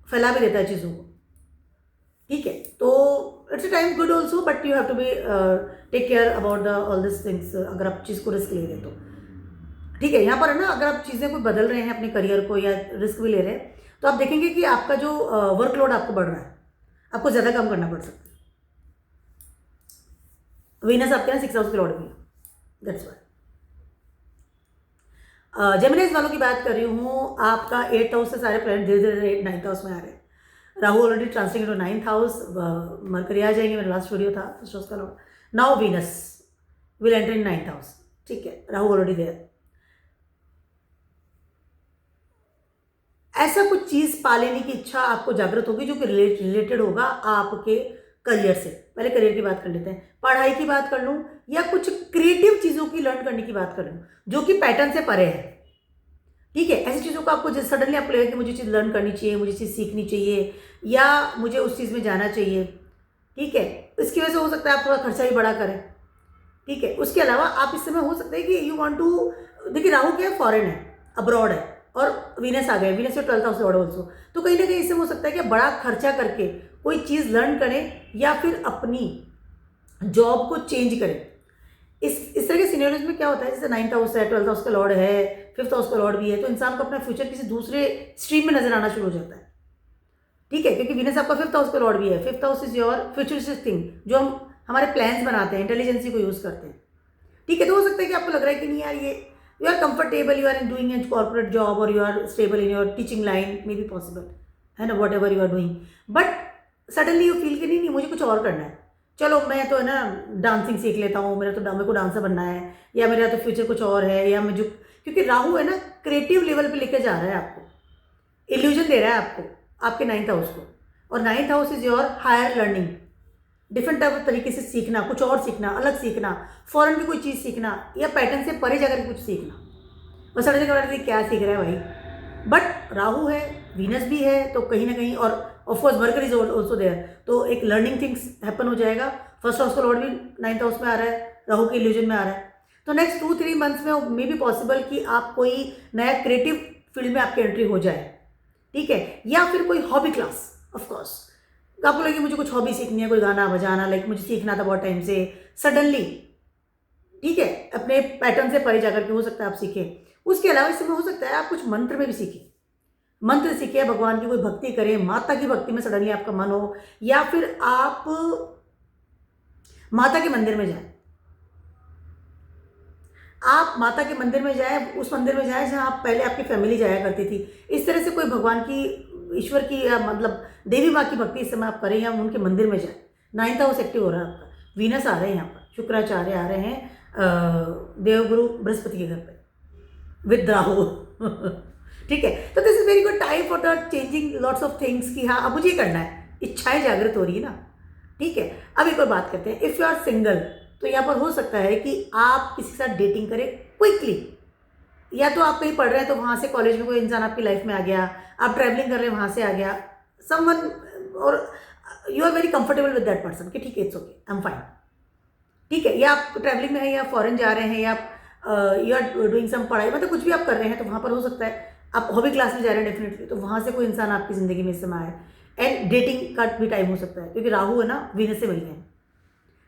फैला भी देता है चीज़ों को, ठीक है। तो it's a time good also, but you have to be take care about the all this things. अगर आप चीज़ को रिस्क ले रहे तो ठीक है। यहाँ पर है ना, अगर आप चीज़ें कोई बदल रहे हैं अपने करियर को या रिस्क भी ले रहे हैं, तो आप देखेंगे कि आपका जो वर्कलोड आपको बढ़ रहा है, आपको ज़्यादा काम करना पड़ सकता है। वीनस आपके यहाँ 6 हाउस के लॉर्ड भी है, दैट्स वाई। जेमिनीज वालों की बात कर रही हूँ, आपका 8th हाउस से सारे प्लैनेट धीरे धीरे 9th हाउस में आ रहे हैं। Rahu already transiting into 9th house, Mercury आ जाएंगे, मेरा लास्ट वीडियो था फर्स्ट हाउस का lord. Now Venus will enter in 9th house, ठीक है। Rahu already there. ऐसा कुछ चीज़ पा लेने की इच्छा आपको जागृत होगी जो कि रिलेटेड होगा आपके करियर से। पहले करियर की बात कर लेते हैं, पढ़ाई की बात कर लूँ या कुछ क्रिएटिव चीज़ों की लर्न करने की बात कर लूँ जो कि पैटर्न से परे है, ठीक है। ऐसी चीज़ों को आपको जैसे सडनली आपको लगेगा कि मुझे चीज़ लर्न करनी चाहिए, मुझे चीज़ सीखनी चाहिए, या मुझे उस चीज़ में जाना चाहिए, ठीक है। इसकी वजह से हो सकता है आप थोड़ा खर्चा भी बड़ा करें, ठीक है। उसके अलावा आप इस समय हो सकता है कि यू वांट टू, देखिए राहु क्या है, फॉरेन है, अब्रॉड है, और वीनस आ गए, Venus 12th house Lord also. तो कहीं ना कहीं इससे हो सकता है कि बड़ा खर्चा करके कोई चीज़ लर्न करें या फिर अपनी जॉब को चेंज करें। इस तरह के सिनेरियोज में क्या होता है, जैसे 9th हाउस है, 12th हाउस का लॉर्ड है, 5th हाउस का लॉर्ड भी है, तो इंसान को अपना फ्यूचर किसी दूसरे स्ट्रीम में नजर आना शुरू हो जाता है, ठीक है। क्योंकि वीनस आपका 5th हाउस का लॉर्ड भी है। 5th house is your futuristic thing, जो हम हमारे प्लान्स बनाते हैं, इंटेलिजेंसी को यूज़ करते हैं। ठीक है, तो हो सकता है कि आपको लग रहा है कि नहीं यार ये you are comfortable, you are in doing a corporate job और you are stable in your teaching line, maybe possible है ना, whatever you are doing, but suddenly you feel कि नहीं मुझे कुछ और करना है, चलो मैं तो है ना डांसिंग सीख लेता हूँ, मेरे को डांसर बनना है, या मेरा तो फ्यूचर कुछ और है, या मुझे, क्योंकि राहु है ना क्रिएटिव लेवल पे लेके जा रहा है आपको, इल्यूजन दे रहा है आपको, आपके 9th हाउस को, और 9th house is your higher learning, different type of तरीके से सीखना, कुछ और सीखना, अलग सीखना, फॉरेन की कोई चीज़ सीखना, या पैटर्न से परे जाकर कुछ सीखना। बस समझने के बाद क्या सीख रहा है भाई, बट राहु है, वीनस भी है, तो कहीं ना कहीं, और of course worker is also there, तो एक लर्निंग थिंग्स हैपन हो जाएगा। फर्स्ट हाउस का लॉर्ड भी 9th हाउस में आ रहा है, राहु के इल्यूजन में आ रहा है, तो नेक्स्ट 2-3 मंथ्स में मे बी पॉसिबल कि आप कोई नया क्रिएटिव फील्ड में आपकी एंट्री हो जाए, ठीक है, या फिर कोई हॉबी क्लास, ऑफकोर्स आपको लगे मुझे कुछ हॉबी सीखनी है, कोई गाना बजाना, लाइक मुझे सीखना था बहुत टाइम से, सडनली, ठीक है, अपने पैटर्न से परे जाकर के हो सकता है आप सीखें। उसके अलावा इसमें हो सकता है आप कुछ मंत्र में भी सीखें, मंत्र सीखे, भगवान की कोई भक्ति करें, माता की भक्ति में सडनली आपका मन हो, या फिर आप माता के मंदिर में जाएं, आप माता के मंदिर में जाएं, उस मंदिर में जाएं जहां आप पहले आपकी फैमिली जाया करती थी, इस तरह से कोई भगवान की, ईश्वर की, या मतलब देवी माँ की भक्ति इस समय आप करें, या उनके मंदिर में जाएं। 9th हाउस एक्टिव हो रहा है आपका, वीनस आ रहे हैं यहाँ पर, शुक्राचार्य आ रहे हैं देवगुरु बृहस्पति के घर पे विद राहु ठीक है, तो this is very good time for the changing lots of things, कि हाँ अब मुझे ये करना है, इच्छाएं जागृत हो रही है ना, ठीक है। अब एक और बात करते हैं, इफ़ यू आर सिंगल, तो यहाँ पर हो सकता है कि आप किसी के साथ डेटिंग करें क्विकली, या तो आप कहीं पढ़ रहे हैं तो वहाँ से कॉलेज में कोई इंसान आपकी लाइफ में आ गया, आप ट्रैवलिंग कर रहे हैं वहाँ से आ गया समवन, और you are very comfortable with that person कि ठीक है it's okay I am fine, ठीक है, या आप ट्रैवलिंग में हैं, या फॉरेन जा रहे हैं, या यू आर डूइंग सम पढ़ाई, मतलब कुछ भी आप कर रहे हैं, तो वहाँ पर हो सकता है आप हॉबी क्लास में जा रहे हैं डेफिनेटली, तो वहाँ से कोई इंसान आपकी ज़िंदगी में इस समय आए, एंड डेटिंग का भी टाइम हो सकता है, क्योंकि राहु है ना वीनस से मिल गए हैं,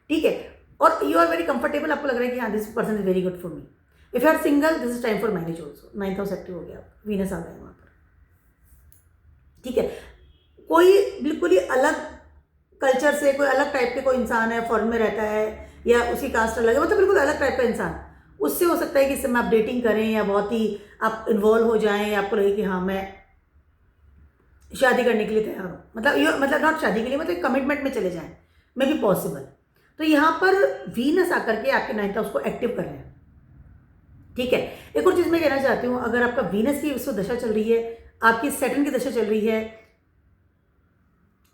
ठीक है, और यू आर वेरी कंफर्टेबल, आपको लग रहा है कि हाँ this person is very good for me. If you are single, this is time for marriage also, 9th house active हो गया, वीनस आ गए वहाँ पर, ठीक है। कोई बिल्कुल ही अलग कल्चर से, कोई अलग टाइप के कोई इंसान है, फॉरेन में रहता है, या उसी कास्ट अलग है, मतलब बिल्कुल अलग टाइप का इंसान, उससे हो सकता है कि इस समय आप डेटिंग करें, या बहुत ही आप इन्वॉल्व हो जाएं, या आपको लगे कि हाँ मैं शादी करने के लिए तैयार हूँ, मतलब नॉट शादी के लिए, मतलब कमिटमेंट में चले जाएं, मे बी पॉसिबल। तो यहाँ पर वीनस आकर के आपके 9th हाउस को एक्टिव कर रहे हैं, ठीक है। एक और चीज़ मैं कहना चाहती हूँ, अगर आपका वीनस की विश्व दशा चल रही है, आपकी सैटर्न की दशा चल रही है,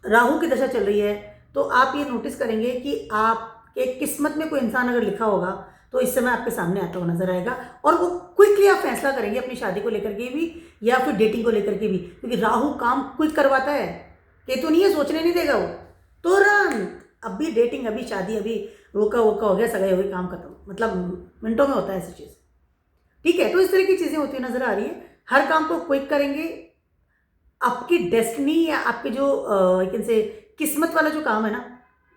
राहु की दशा चल रही है, तो आप ये नोटिस करेंगे कि आपके किस्मत में कोई इंसान अगर लिखा होगा तो इस समय आपके सामने आता हुआ नजर आएगा, और वो क्विकली आप फैसला करेंगे अपनी शादी को लेकर के भी, या फिर डेटिंग को लेकर के भी, क्योंकि राहु काम क्विक करवाता है, केतु नहीं है, सोचने नहीं देगा वो, तुरंत अभी डेटिंग, अभी शादी, अभी रोका वोका हो गया, सगाई हो गई, काम खत्म, मतलब मिनटों में होता है ऐसी चीज़, ठीक है। तो इस तरह की चीज़ें होती नजर आ रही है, हर काम को क्विक करेंगे, आपकी डेस्टिनी या आपके जो से किस्मत वाला जो काम है ना,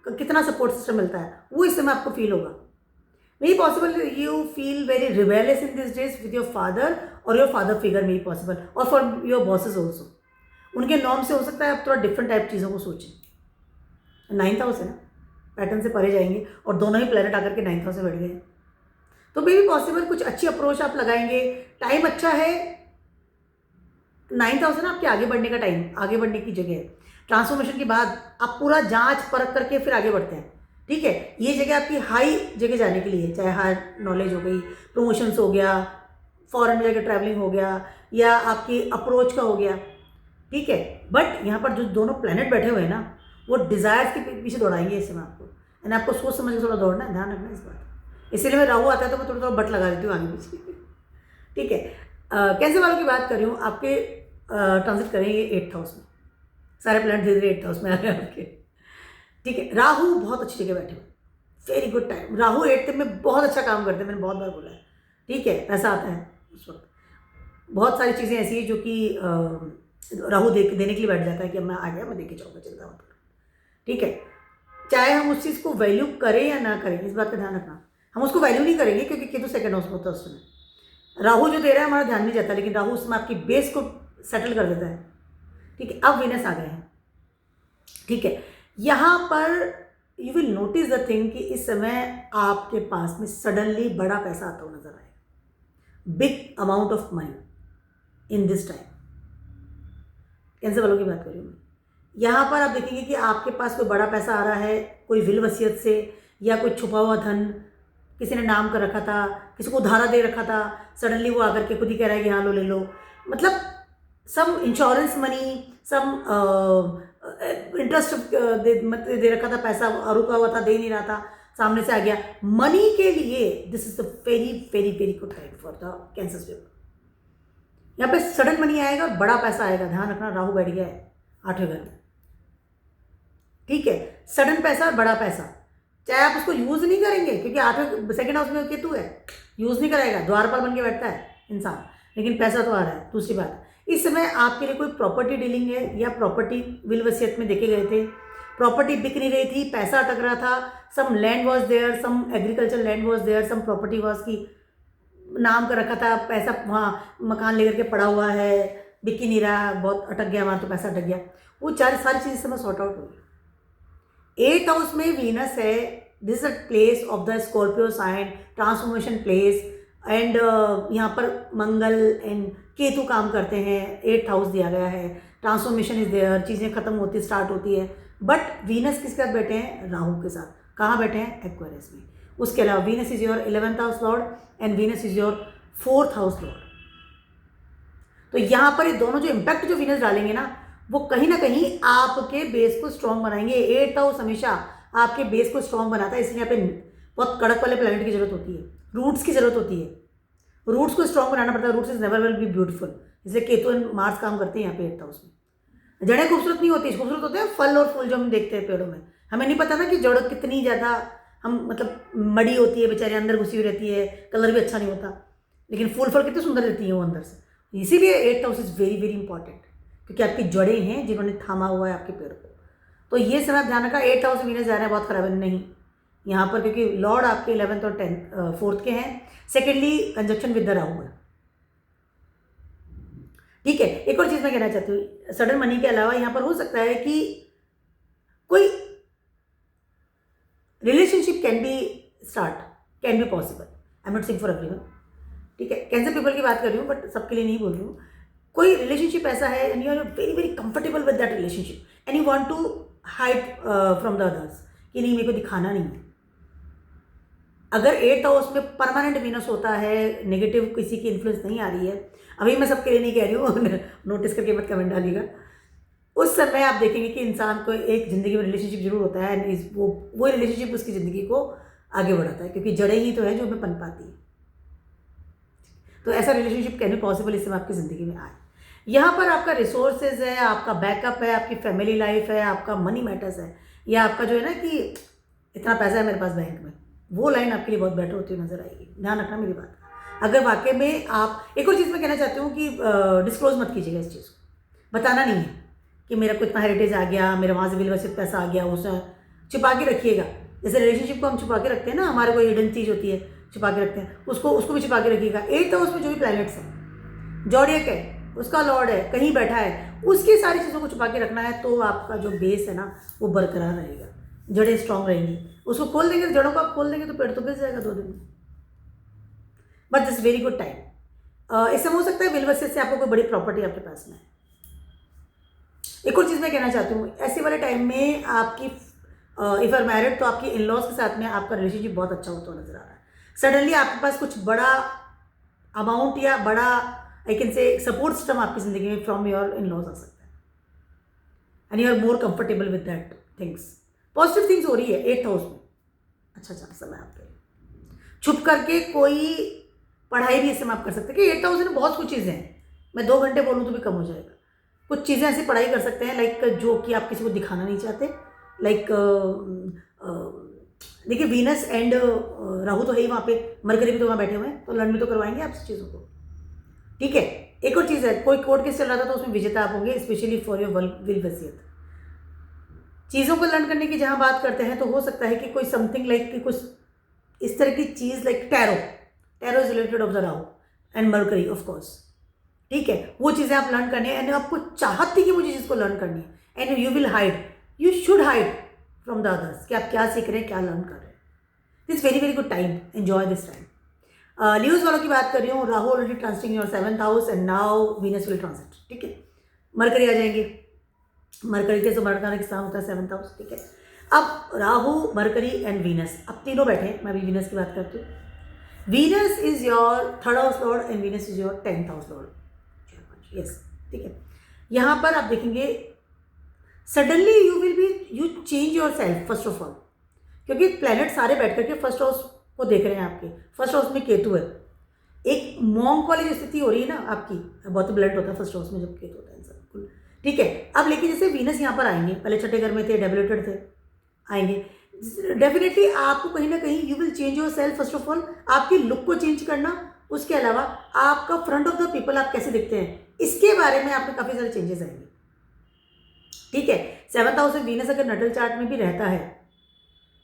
कितना सपोर्ट सिस्टम मिलता है, वो इस समय आपको फील होगा। Maybe possible you feel very rebellious in this days with your father, और your father figure maybe possible, और फॉर योर बॉसेस ऑल्सो, उनके नॉर्म से हो सकता है आप थोड़ा डिफरेंट टाइप चीज़ों को सोचें। 9th हाउस है ना, पैटर्न से परे जाएंगे, और दोनों ही प्लैनेट आकर के 9th हाउस से बैठ गए, तो मे बी पॉसिबल कुछ अच्छी अप्रोच आप लगाएंगे, टाइम अच्छा है, 9th हाउस है ना आपके आगे बढ़ने का टाइम, आगे बढ़ने की जगह है, ट्रांसफॉर्मेशन के बाद आप पूरा जांच परख करके फिर आगे बढ़ते हैं, ठीक है। ये जगह आपकी हाई जगह जाने के लिए है, चाहे हायर नॉलेज हो गई, प्रमोशंस हो गया, फॉरेन में जाकर ट्रैवलिंग हो गया, या आपकी अप्रोच का हो गया, ठीक है। बट यहाँ पर जो दोनों प्लैनेट बैठे हुए हैं ना, वो डिज़ायर्स के पीछे दौड़ाएंगे इस समय आपको, यानी आपको सोच समझ के थोड़ा दौड़ना है, ध्यान रखना इस बात, इसीलिए मैं राहु आता है तो मैं थोड़ा बट लगा देती हूँ आगे पीछे, ठीक है। कैंसर वालों की बात कर रही हूँ, आपके ट्रांजिट करेंगे 8th हाउस में, सारे प्लैनेट धीरे धीरे 8th हाउस में आ रहे हैं आपके, ठीक है। राहु बहुत अच्छी जगह बैठे हुए, very good time, Rahu 8th में बहुत अच्छा काम करते हैं, मैंने बहुत बार बोला है, ठीक है, पैसा आता है उस वक्त, बहुत सारी चीज़ें ऐसी है जो कि राहु देने के लिए बैठ जाता है कि अब मैं आ गया, मैं देके जाऊँगा, चिंता मत करो, ठीक है। चाहे हम उस चीज़ को वैल्यू करें या ना करें, इस बात का ध्यान रखना, हम उसको वैल्यू नहीं करेंगे क्योंकि केतु सेकंड हाउस में होता है उस समय, राहु जो दे रहा है हमारा ध्यान नहीं जाता, लेकिन राहु उसमें आपकी बेस को सेटल कर देता है, ठीक है। अब वीनस आ गए हैं, ठीक है। यहाँ पर you will notice the thing कि इस समय आपके पास में सडनली बड़ा पैसा आता हुआ नजर आएगा, big amount of money in this time. Cancer वालों की बात कर रही हूँ मैं। यहाँ पर आप देखेंगे कि आपके पास कोई बड़ा पैसा आ रहा है, कोई विल वसीयत से, या कोई छुपा हुआ धन किसी ने नाम कर रखा था, किसी को उधारा दे रखा था, सडनली वो आकर के खुद ही कह रहा है कि हाँ लो ले लो। मतलब some insurance money, some interest दे रखा था, पैसा रुका हुआ था, दे नहीं रहा था, सामने से आ गया मनी के लिए। This is the very very very good time for the cancer people. यहाँ पे सडन मनी आएगा और बड़ा पैसा आएगा। ध्यान रखना, राहु बैठ गया है 8वें घर में, ठीक है। सडन पैसा और बड़ा पैसा, चाहे आप उसको यूज नहीं करेंगे क्योंकि 8वें सेकंड हाउस में केतु है, यूज नहीं करेगा, द्वारपाल बन के बैठता है इंसान, लेकिन पैसा तो आ रहा है। दूसरी बात, इस समय आपके लिए कोई प्रॉपर्टी डीलिंग है या प्रॉपर्टी विल वसीयत में देखे गए थे, प्रॉपर्टी बिक नहीं रही थी, पैसा अटक रहा था, some land was there, some agriculture land was there, some property was की नाम कर रखा था, पैसा वहाँ मकान लेकर के पड़ा हुआ है, बिक ही नहीं रहा, बहुत अटक गया वहाँ, तो पैसा अटक गया। वो सारी चीज़ें समय सॉर्ट आउट होगी। 8th हाउस में वीनस है, this is a place of the Scorpio sign, transformation place, and यहाँ पर मंगल एंड केतु काम करते हैं। 8th हाउस दिया गया है, ट्रांसफॉर्मेशन इज देयर, चीज़ें खत्म होती स्टार्ट होती है। बट वीनस किसके साथ बैठे हैं? राहु के साथ। कहाँ बैठे हैं? एक्वेरियस में। उसके अलावा Venus is your 11th house Lord and Venus is your 4th house Lord. तो यहाँ पर ये दोनों जो इम्पैक्ट जो वीनस डालेंगे ना, वो कहीं ना कहीं आपके बेस को स्ट्रॉन्ग बनाएंगे। 8th हाउस हमेशा आपके बेस को स्ट्रॉन्ग बनाता है, इसलिए यहाँ पे बहुत कड़क वाले प्लैनेट की जरूरत होती है, रूट्स की जरूरत होती है, रूट्स को स्ट्रॉन्ग बनाना पड़ता है। Roots is never will be beautiful, इसलिए केतु एंड मार्स काम करते हैं यहाँ पे 8th हाउस में। जड़ें खूबसूरत नहीं होती, खूबसूरत होते हैं फल और फूल जो हम देखते हैं पेड़ों में। हमें नहीं पता ना कि जड़ कितनी ज़्यादा हम मतलब मड़ी होती है, बेचारे अंदर घुसी हुई रहती है, कलर भी अच्छा नहीं होता, लेकिन फूल फल कितने सुंदर रहती है वो अंदर से। इसीलिए 8th house is very very important, क्योंकि आपकी जड़ें हैं जिन्होंने थामा हुआ है आपके पेड़ को। तो ये समय ध्यान रखा, 8th हाउस में वीनस जा रहे हैं, बहुत खराब है नहीं यहाँ पर, क्योंकि लॉर्ड आपके 11th और 4th के हैं। Secondly conjunction with the Rahu है, ठीक है। एक और चीज़ मैं कहना चाहती हूँ, सडन मनी के अलावा यहाँ पर हो सकता है कि कोई relationship can be possible. I am not saying for everyone, ठीक है। कैंसर पीपल की बात कर रही हूँ, बट सबके लिए नहीं बोल रही हूँ। कोई रिलेशनशिप ऐसा है and you are very very comfortable with that relationship and you want to hide from the others, कि नहीं मेरे को दिखाना नहीं है। अगर 8th हाउस में परमानेंट वीनस होता है, नेगेटिव किसी की इन्फ्लुएंस नहीं आ रही है, अभी मैं सबके लिए नहीं कह रही हूँ, नोटिस करके मत कमेंट डालिएगा। उस समय आप देखेंगे कि इंसान को एक ज़िंदगी में रिलेशनशिप जरूर होता है एंड वो रिलेशनशिप उसकी ज़िंदगी को आगे बढ़ाता है, क्योंकि जड़ें ही तो है जो हमें पन पाती है। तो ऐसा रिलेशनशिप कैन बी पॉसिबल इस समय आपकी ज़िंदगी में आए। यहाँ पर आपका रिसोर्सेज है, आपका बैकअप है, आपकी फैमिली लाइफ है, आपका मनी मैटर्स है, या आपका जो है ना कि इतना पैसा है मेरे पास बैंक में, वो लाइन आपके लिए बहुत बेटर होती हुई नजर आएगी। ध्यान रखना मेरी बात। अगर वाकई में आप, एक और चीज़ मैं कहना चाहती हूँ कि डिस्क्लोज मत कीजिएगा इस चीज़ को, बताना नहीं है कि मेरा को इतना हेरिटेज आ गया, मेरा वहाँ से बिल वसीयत पैसा आ गया, उसे छिपा के रखिएगा। जैसे रिलेशनशिप को हम छिपा के रखते हैं ना, हमारे कोई हिडन चीज़ होती है छिपा के रखते हैं, उसको भी छिपा के रखिएगा। 8th हाउस में जो भी प्लैनेट्स हैं, जॉडियक है, उसका लॉर्ड है, कहीं बैठा है, उसकी सारी चीज़ों को छुपा के रखना है, तो आपका जो बेस है ना वो बरकरार रहेगा, जड़ें स्ट्रांग रहेंगी। उसको खोल देंगे, जड़ों को आप खोल देंगे तो पेड़ तो गिर जाएगा 2 दिन में। But this very good time. इससे हो सकता है विल वसीयत से आपको कोई बड़ी प्रॉपर्टी आपके पास में है। एक और चीज़ मैं कहना चाहती हूँ, ऐसे वाले टाइम में आपकी इफ आर मैरिड, तो आपकी इन लॉज के साथ में आपका रिलेशनशिप बहुत अच्छा होता हुआ नजर आ रहा है। सडनली आपके पास कुछ बड़ा अमाउंट या बड़ा I can say support system आपकी जिंदगी में फ्रॉम योर इन लॉज आ सकता है and you are more comfortable with that things. Positive things हो रही है 8th हाउस में, अच्छा समय आपके लिए। छुप करके कोई पढ़ाई भी इस समय आप कर सकते हैं कि 8th हाउस में बहुत कुछ चीज़ें हैं, मैं 2 घंटे बोलूँ तो भी कम हो जाएगा। कुछ चीज़ें ऐसी पढ़ाई कर सकते हैं लाइक जो कि आप किसी को दिखाना नहीं चाहते, लाइक देखिए वीनस एंड राहु तो है ही वहाँ पे, मरकरी भी तो वहाँ बैठे हुए हैं, तो लर्न भी तो करवाएंगे आपसे चीज़ों को, ठीक है। एक और चीज़ है, कोई कोर्ट केस चल रहा था तो उसमें विजेता आप होंगे, स्पेशली फॉर योर विल वसीयत। चीज़ों को लर्न करने की जहाँ बात करते हैं, तो हो सकता है कि कोई समथिंग लाइक कि कुछ इस तरह की चीज़ like tarot is related of the Rahu and Mercury of course, ठीक है। वो चीज़ें आप लर्न करनी है एंड आपको चाहत थी कि मुझे चीज़ को लर्न करनी है and you will hide, you should hide from the others कि आप क्या सीख रहे हैं, क्या लर्न कर रहे हैं. This very very good time, enjoy this time. Leaves वालों की बात कर रही हूँ. Rahu already transiting your 7th house and now Venus will transit. ठीक है, मरकरी आ जाएंगे. मरकरी के, तो मरकरी का स्थान होता है 7th हाउस. ठीक है, अब राहु, मरकरी एंड वीनस, अब तीनों बैठे हैं. मैं अभी वीनस की बात करती हूँ. Venus is your 3rd house Lord and Venus is your 10th house lord. Yes, ठीक है. यहाँ पर आप देखेंगे suddenly you change your self first of all, क्योंकि प्लैनेट सारे बैठ करके फर्स्ट हाउस को देख रहे हैं. आपके फर्स्ट हाउस में केतु है. एक मॉन्क वाली जो स्थिति हो रही है ना आपकी, बहुत ब्लड होता है फर्स्ट हाउस में जब केतु होता है इंसान. बिल्कुल ठीक है. अब लेकिन जैसे वीनस यहाँ पर आएंगे, पहले छठे घर में थे, डेबिलेटेड थे, आएंगे डेफिनेटली आपको कहीं ना कहीं you will change your self. First of all आपकी लुक को चेंज करना, उसके अलावा आपका फ्रंट ऑफ द पीपल आप कैसे दिखते हैं, इसके बारे में आप में काफ़ी सारे चेंजेस आएंगे. ठीक है, 7th हाउस में वीनस अगर नटल चार्ट में भी रहता है,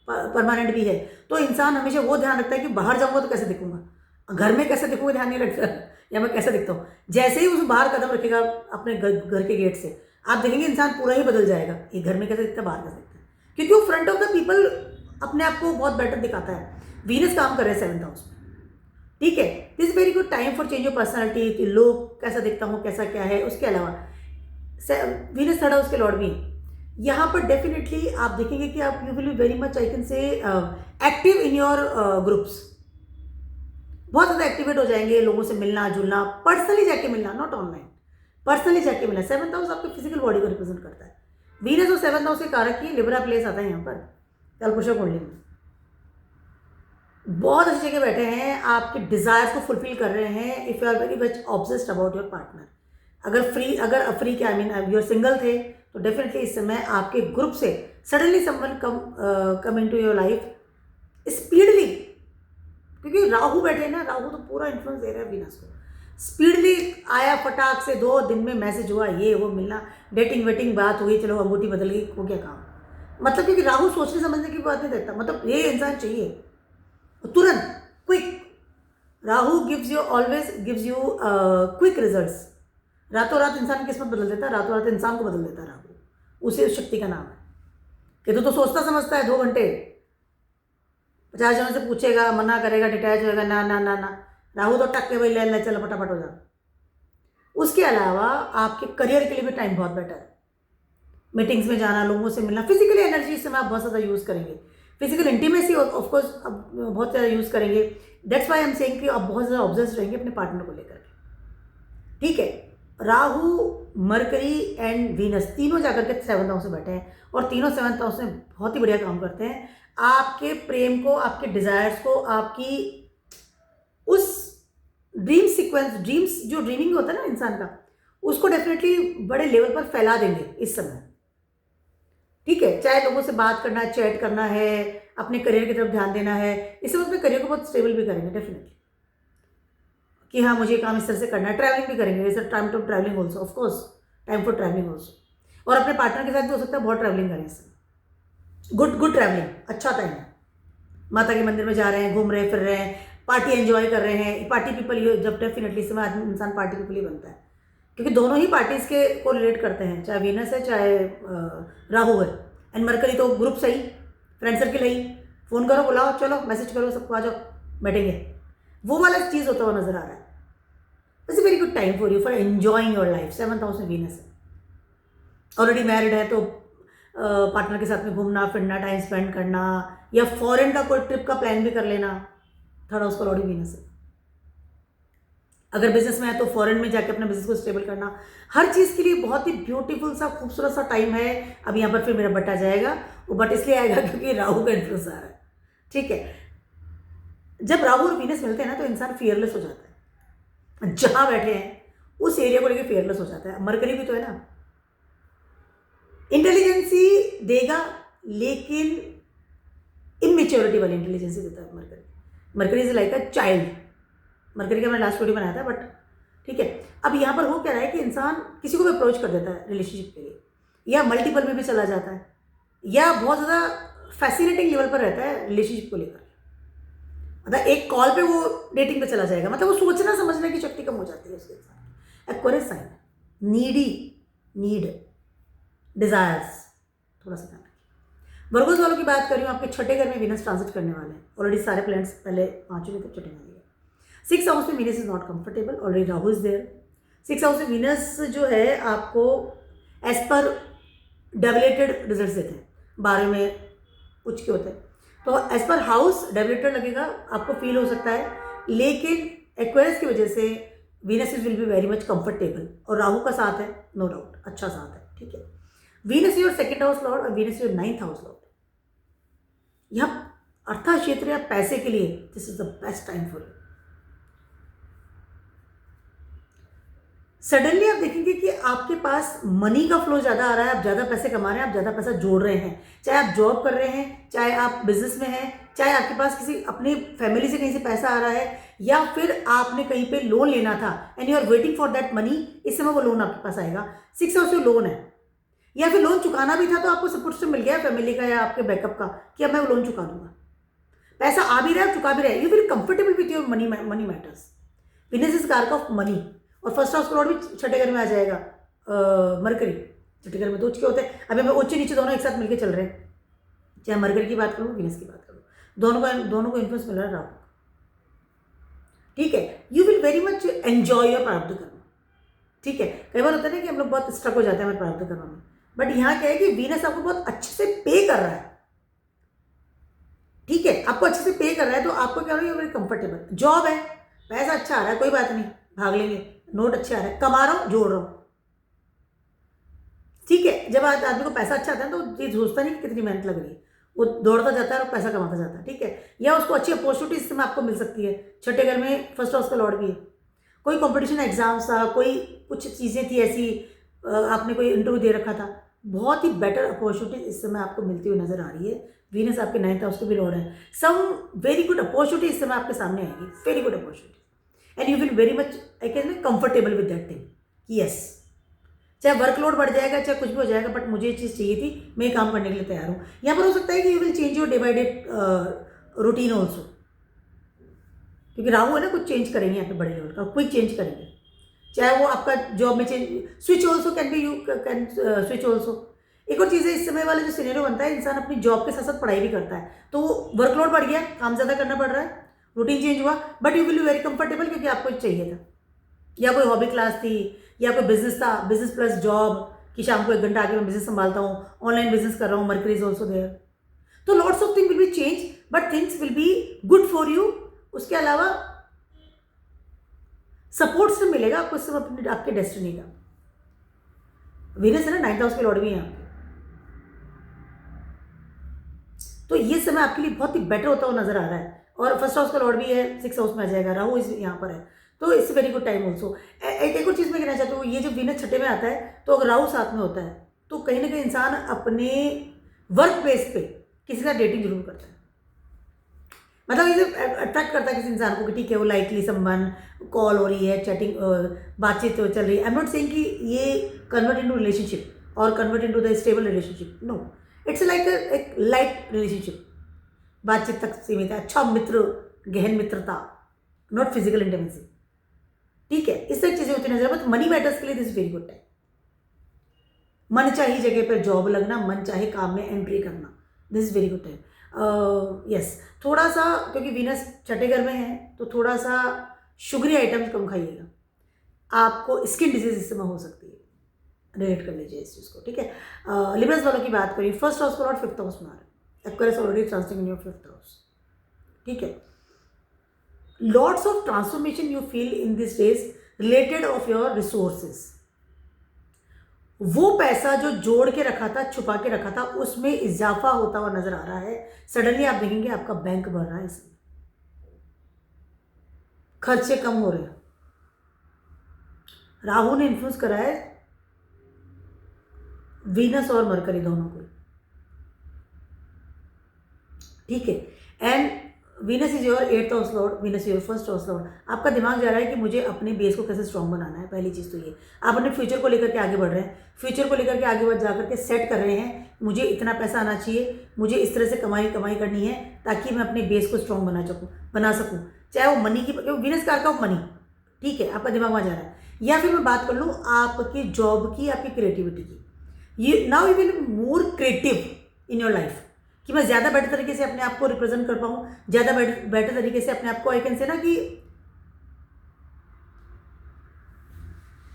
परमानेंट भी है, तो इंसान हमेशा वो ध्यान रखता है कि बाहर जाऊंगा तो कैसे दिखूंगा, घर में कैसे दिखूंगा ध्यान नहीं रखता, या मैं कैसे दिखता हूँ. जैसे ही उस बाहर कदम रखेगा अपने घर के गेट से, आप देखेंगे इंसान पूरा ही बदल जाएगा. ये घर में कैसे दिखता है, बाहर कैसे दिखता है, क्योंकि वो फ्रंट ऑफ द पीपल अपने आप को बहुत बेटर दिखाता है. वीनस काम कर रहे हैं 7th हाउस में. ठीक है, this very good time for change your personality. लोग कैसा दिखता हूँ, कैसा क्या है. उसके अलावा वीनस 3rd हाउस के लॉर्ड भी यहाँ पर डेफिनेटली आप देखेंगे कि आप you will be very much, I can से, एक्टिव इन योर ग्रुप्स. बहुत ज़्यादा एक्टिवेट हो जाएंगे, लोगों से मिलना जुलना, पर्सनली जाके मिलना, नॉट ऑनलाइन, पर्सनली जाके मिलना. 7th हाउस आपके फिजिकल बॉडी को रिप्रेजेंट करता है. वीनस और 7th हाउस के कारक की लिबरा प्लेस आता है यहाँ पर कलपुषा कुंडली में. बहुत अच्छी जगह बैठे हैं, आपके डिजायर्स को फुलफिल कर रहे हैं. If you are very much obsessed about your partner, अगर फ्री क्या, आई मीन यूर सिंगल थे, तो डेफिनेटली इस समय आपके ग्रुप से suddenly someone come into your life speedily, क्योंकि राहु बैठे हैं ना, राहु तो पूरा इन्फ्लुएंस दे रहा है वीनस को. स्पीडली आया, फटाक से 2 दिन में मैसेज हुआ, ये वो मिलना, डेटिंग वेटिंग बात हुई, चलो अंगूठी बदल गई, हो गया काम. मतलब क्योंकि राहु सोचने समझने की बात नहीं देता, मतलब ये इंसान चाहिए तुरंत, quick. Rahu always gives you quick results. रातों रात इंसान की किस्मत बदल देता है, रातों रात इंसान को बदल देता है राहु. उसी शक्ति का नाम है. कि तो सोचता समझता है 2 घंटे, 50 जनों से पूछेगा, मना करेगा, डिटैच होएगा, ना ना ना ना. राहु तो टक के भाई ले चलो फटाफट हो जा. उसके अलावा आपके करियर के लिए भी टाइम बहुत बेटर है. मीटिंग्स में जाना, लोगों से मिलना, फिजिकली एनर्जी इस समय आप बहुत ज़्यादा यूज़ करेंगे. फिजिकल इंटीमेसी ऑफकोर्स अब बहुत ज़्यादा यूज़ करेंगे. That's why I am saying कि आप बहुत ज़्यादा ऑब्सेस्ड रहेंगे अपने पार्टनर को लेकर के. ठीक है, राहु, मरकरी एंड वीनस तीनों जाकर के 7th हाउस में बैठे हैं, और तीनों 7th हाउस में बहुत ही बढ़िया काम करते हैं. आपके प्रेम को, आपके डिजायर्स को, आपकी उस ड्रीम सीक्वेंस, ड्रीम्स जो ड्रीमिंग होता है ना इंसान का, उसको डेफिनेटली बड़े लेवल पर फैला देंगे इस समय. ठीक है, चाहे लोगों से बात करना, चैट करना है, अपने करियर की तरफ ध्यान देना है, इस समय अपने करियर को बहुत स्टेबल भी करेंगे डेफिनेटली, कि हाँ मुझे काम इस तरह से करना है. ट्रैवलिंग भी करेंगे, जैसे time to travelling also, of course time for travelling also. और अपने पार्टनर के साथ भी हो सकता है बहुत ट्रैवलिंग करें इस समय. गुड ट्रैवलिंग, अच्छा टाइम है. माता के मंदिर में जा रहे हैं, घूम रहे फिर रहे हैं, पार्टी एंजॉय कर रहे हैं. पार्टी पीपल, जब डेफिनेटली इस समय आदमी इंसान पार्टी पीपल ही बनता है, क्योंकि दोनों ही पार्टीज के को रिलेट करते हैं, चाहे वीनस है चाहे राहु है. एंड मरकरी तो ग्रुप सही, फ्रेंड सर्किल ही, फ़ोन करो, बुलाओ, चलो मैसेज करो, सबको आ जाओ, बैठेंगे, वो वाला चीज़ होता हुआ नजर आ रहा है. It's a very good time for you for enjoying your life. 7th house में वीनस है. ऑलरेडी मैरिड है तो पार्टनर के साथ में घूमना फिरना, टाइम स्पेंड करना, या फॉरेन का कोई ट्रिप का प्लान भी कर लेना. 3rd हाउस पर ऑलरेडी वीनस है. अगर बिजनेस में है तो फॉरेन में जाके अपने बिजनेस को स्टेबल करना, हर चीज़ के लिए बहुत ही ब्यूटीफुल सा, खूबसूरत सा टाइम है. अब यहाँ पर फिर मेरा बट आ जाएगा, वो बट इसलिए आएगा क्योंकि राहु का इन्फ्लुएंस आ रहा है. ठीक है, जब राहु और वीनस मिलते हैं ना तो इंसान फियरलेस हो जाता है. जहाँ बैठे हैं उस एरिया को लेकर फियरलेस हो जाता है. मरकरी भी तो है ना, इंटेलिजेंसी देगा, लेकिन इमेच्योरिटी वाली इंटेलिजेंसी देता है mercury. Mercury is like a child. Mercury का मैंने लास्ट वीडियो बनाया था, बट ठीक है. अब यहाँ पर हो क्या रहा है कि इंसान किसी को भी अप्रोच कर देता है रिलेशनशिप के लिए, या मल्टीपल में भी चला जाता है, या बहुत ज़्यादा फैसिनेटिंग लेवल पर रहता है रिलेशनशिप को लेकर. मतलब एक कॉल पे वो डेटिंग पे चला जाएगा, मतलब वो सोचना समझने की शक्ति कम हो जाती है उसके साथ. एक्वेरियस साइन, नीड, डिजायर्स, थोड़ा सा ध्यान रखिए. वर्गोस वालों की बात कर रही हूँ, आपके छठे घर में वीनस ट्रांजिट करने वाले हैं। ऑलरेडी सारे प्लैनेट्स पहले आ चुके थे, छठे में आ गए। 6th हाउस में Venus is not comfortable, already Rahu is there. 6th house में वीनस जो है आपको एज पर डेवलेटेड रिजल्ट देते हैं, 12 में उच्च के होते हैं, तो एज पर हाउस डेवलेटेड लगेगा, आपको फील हो सकता है, लेकिन एक्वेरियस की वजह से Venus is will be very much comfortable, और राहु का साथ है, नो डाउट, अच्छा साथ है, ठीक है। Venus your 2nd house lord और Venus your 9th house lord. यहाँ अर्थ क्षेत्र या पैसे के लिए this is the best time for you. Suddenly आप देखेंगे कि आपके पास मनी का फ्लो ज़्यादा आ रहा है, आप ज़्यादा पैसे कमा रहे हैं, आप ज़्यादा पैसा जोड़ रहे हैं, चाहे आप जॉब कर रहे हैं, चाहे आप बिजनेस में हैं, चाहे आपके पास किसी अपनी फैमिली से कहीं से पैसा आ रहा है, या फिर आपने कहीं पे लोन लेना था and you are waiting for that money, इस समय वो लोन आपके पास आएगा। 6 हाउस में लोन है, या फिर लोन चुकाना भी था तो आपको सपोर्ट से मिल गया फैमिली का या आपके बैकअप का कि अब मैं वो लोन चुका दूंगा, पैसा आ भी रहा है, चुका भी रहा है, you will comfortable with your money matters. Venus is कारक ऑफ मनी, और फर्स्ट हाउस का लॉर्ड भी छठे घर में आ जाएगा, मरकरी। छठे घर में तो उच्च के होते हैं, अभी हमें उच्च नीचे दोनों एक साथ मिलकर चल रहे हैं, चाहे मरकरी की बात करूँ, वीनस की बात करूँ, दोनों को इन्फ्लुएंस मिल रहा है राहु, ठीक है। You will very much enjoy your प्रारब्ध कर्म, ठीक है। कई बार होता है ना कि हम लोग बहुत स्ट्रक हो जाते हैं हमारे प्रारब्ध कर्म में, बट यहाँ क्या है कि वीनस आपको बहुत अच्छे से पे कर रहा है, ठीक है, आपको अच्छे से पे कर रहा है, तो आपको क्या हो रहा है, वेरी कंफर्टेबल। जॉब है, पैसा अच्छा आ रहा है, कोई बात नहीं, भाग लेंगे, नोट अच्छे आ रहा है, कमा रहा हूँ, जोड़ रहा हूँ, ठीक है। जब आदमी को पैसा अच्छा आता है तो ये सोचता नहीं कि कितनी मेहनत लग रही है, वो दौड़ता जाता है और पैसा कमाता जाता है, ठीक है। या उसको अच्छी अपॉर्चुनिटी इस समय आपको मिल सकती है, छठे घर में फर्स्ट हाउस का लॉर्ड भी है। कोई कंपटीशन एग्जाम्स था, कोई कुछ चीज़ें थी ऐसी, आपने कोई इंटरव्यू दे रखा था, बहुत ही बेटर अपॉर्चुनिटी इस समय आपको मिलती हुई नजर आ रही है। वीनस आपके 9th हाउस के भी लॉर्ड है, सम वेरी गुड अपॉर्चुनिटी इस समय आपके सामने आएगी, very good opportunity, and you will very much I can comfortable with that thing. Yes, चाहे वर्कलोड बढ़ जाएगा, चाहे कुछ भी हो जाएगा, बट मुझे ये चीज़ चाहिए थी, मैं काम करने के लिए तैयार हूँ। यहाँ पर हो सकता है कि you will change your day by day routine also, क्योंकि राहु है ना, कुछ चेंज करेंगे यहाँ पे बड़े लेवल का, क्विक चेंज करेंगे, चाहे वो आपका जॉब में change, switch also can be, you can switch also. एक और चीज़ है, इस समय वाला जो सिनेरियो बनता है, इंसान अपनी जॉब के साथ साथ पढ़ाई भी करता है, तो वर्कलोड बढ़ गया, काम ज़्यादा करना पड़ रहा है, रूटीन चेंज हुआ, but you will be very comfortable, क्योंकि आपको चाहिए था, या कोई हॉबी क्लास थी, या कोई बिजनेस था, बिजनेस प्लस जॉब, कि शाम को 1 घंटा आके मैं बिजनेस संभालता हूँ, ऑनलाइन बिजनेस कर रहा हूँ, मरकरी इज ऑल्सो देयर, तो lots of thing will B change, but things will be good for you. उसके अलावा सपोर्ट से मिलेगा आपको इस समय अपने आपके डेस्टिनी का। वीनस है ना, 9th हाउस के लॉर्ड भी हैं आपके, तो ये समय आपके लिए बहुत ही बेटर होता हुआ नजर आ रहा है, और फर्स्ट हाउस का लॉर्ड भी है, 6th हाउस में आ जाएगा, राहु इस यहाँ पर है, तो it's very good time also. एक और चीज़ मैं कहना चाहती हूँ, ये जब वीनस छठे में आता है, तो अगर राहु साथ में होता है, तो कहीं ना कहीं इंसान अपने वर्क प्लेस पे किसी का डेटिंग जरूर करता है, मतलब ये अट्रैक्ट करता है किसी इंसान को कि ठीक है, वो लाइकली संबंध, कॉल हो रही है, चैटिंग, बातचीत चल रही है। आई एम नॉट सेइंग कि ये कन्वर्ट इनटू रिलेशनशिप और convert into the stable relationship, no, it's like एक लाइट रिलेशनशिप, बातचीत तक सीमित है, अच्छा मित्र, गहन मित्रता, नॉट फिजिकल इंटीमेसी, ठीक है, इस तरह चीज़ें होती नजर। बट मनी मैटर्स के लिए दिस वेरी गुड टाइम, मन चाहे जगह पर जॉब लगना, मन चाहे काम में एंट्री करना, this is very good time. Yes, थोड़ा सा क्योंकि वीनस छठे घर में है, तो थोड़ा सा शुगरी आइटम्स कम खाइएगा, आपको स्किन डिजीज इस समय हो सकती है, रिलेट कर लीजिए इस चीज़ को, ठीक है। लिबरल्स वालों की बात करिए, फर्स्ट हाउस को लॉर्ड 5th हाउस में आ रहा है, Aquarius already transiting in your 5th house, ठीक है। Lots of transformation you feel in this days related of your resources, वो पैसा जो जोड़ के रखा था, छुपा के रखा था, उसमें इजाफा होता हुआ नजर आ रहा है। सडनली आप देखेंगे आपका बैंक बढ़ रहा है, इसमें खर्चे कम हो रहे हैं। राहु ने इन्फ्लुएंस करा है वीनस और मरकरी दोनों को, ठीक है। And Venus is your 8th house lord, Venus your 1st house Lord. आपका दिमाग जा रहा है कि मुझे अपने बेस को कैसे स्ट्रॉन्ग बनाना है। पहली चीज़ तो ये, आप अपने फ्यूचर को लेकर के आगे बढ़ रहे हैं, फ्यूचर को लेकर के आगे बढ़ जा करके सेट कर रहे हैं, मुझे इतना पैसा आना चाहिए, मुझे इस तरह से कमाई करनी है ताकि मैं अपने बेस को स्ट्रॉन्ग बना सकूँ, चाहे वो मनी की, वीनस कारक ऑफ मनी, ठीक है, आपका दिमाग वहाँ जा रहा है। या फिर मैं बात कर लूँ आपकी जॉब की, आपकी क्रिएटिविटी की, now you will more creative in your life, कि मैं ज़्यादा बेटर तरीके से अपने आप को रिप्रेजेंट कर पाऊँ, ज़्यादा बेटर तरीके से अपने आप को, आई कैन से ना कि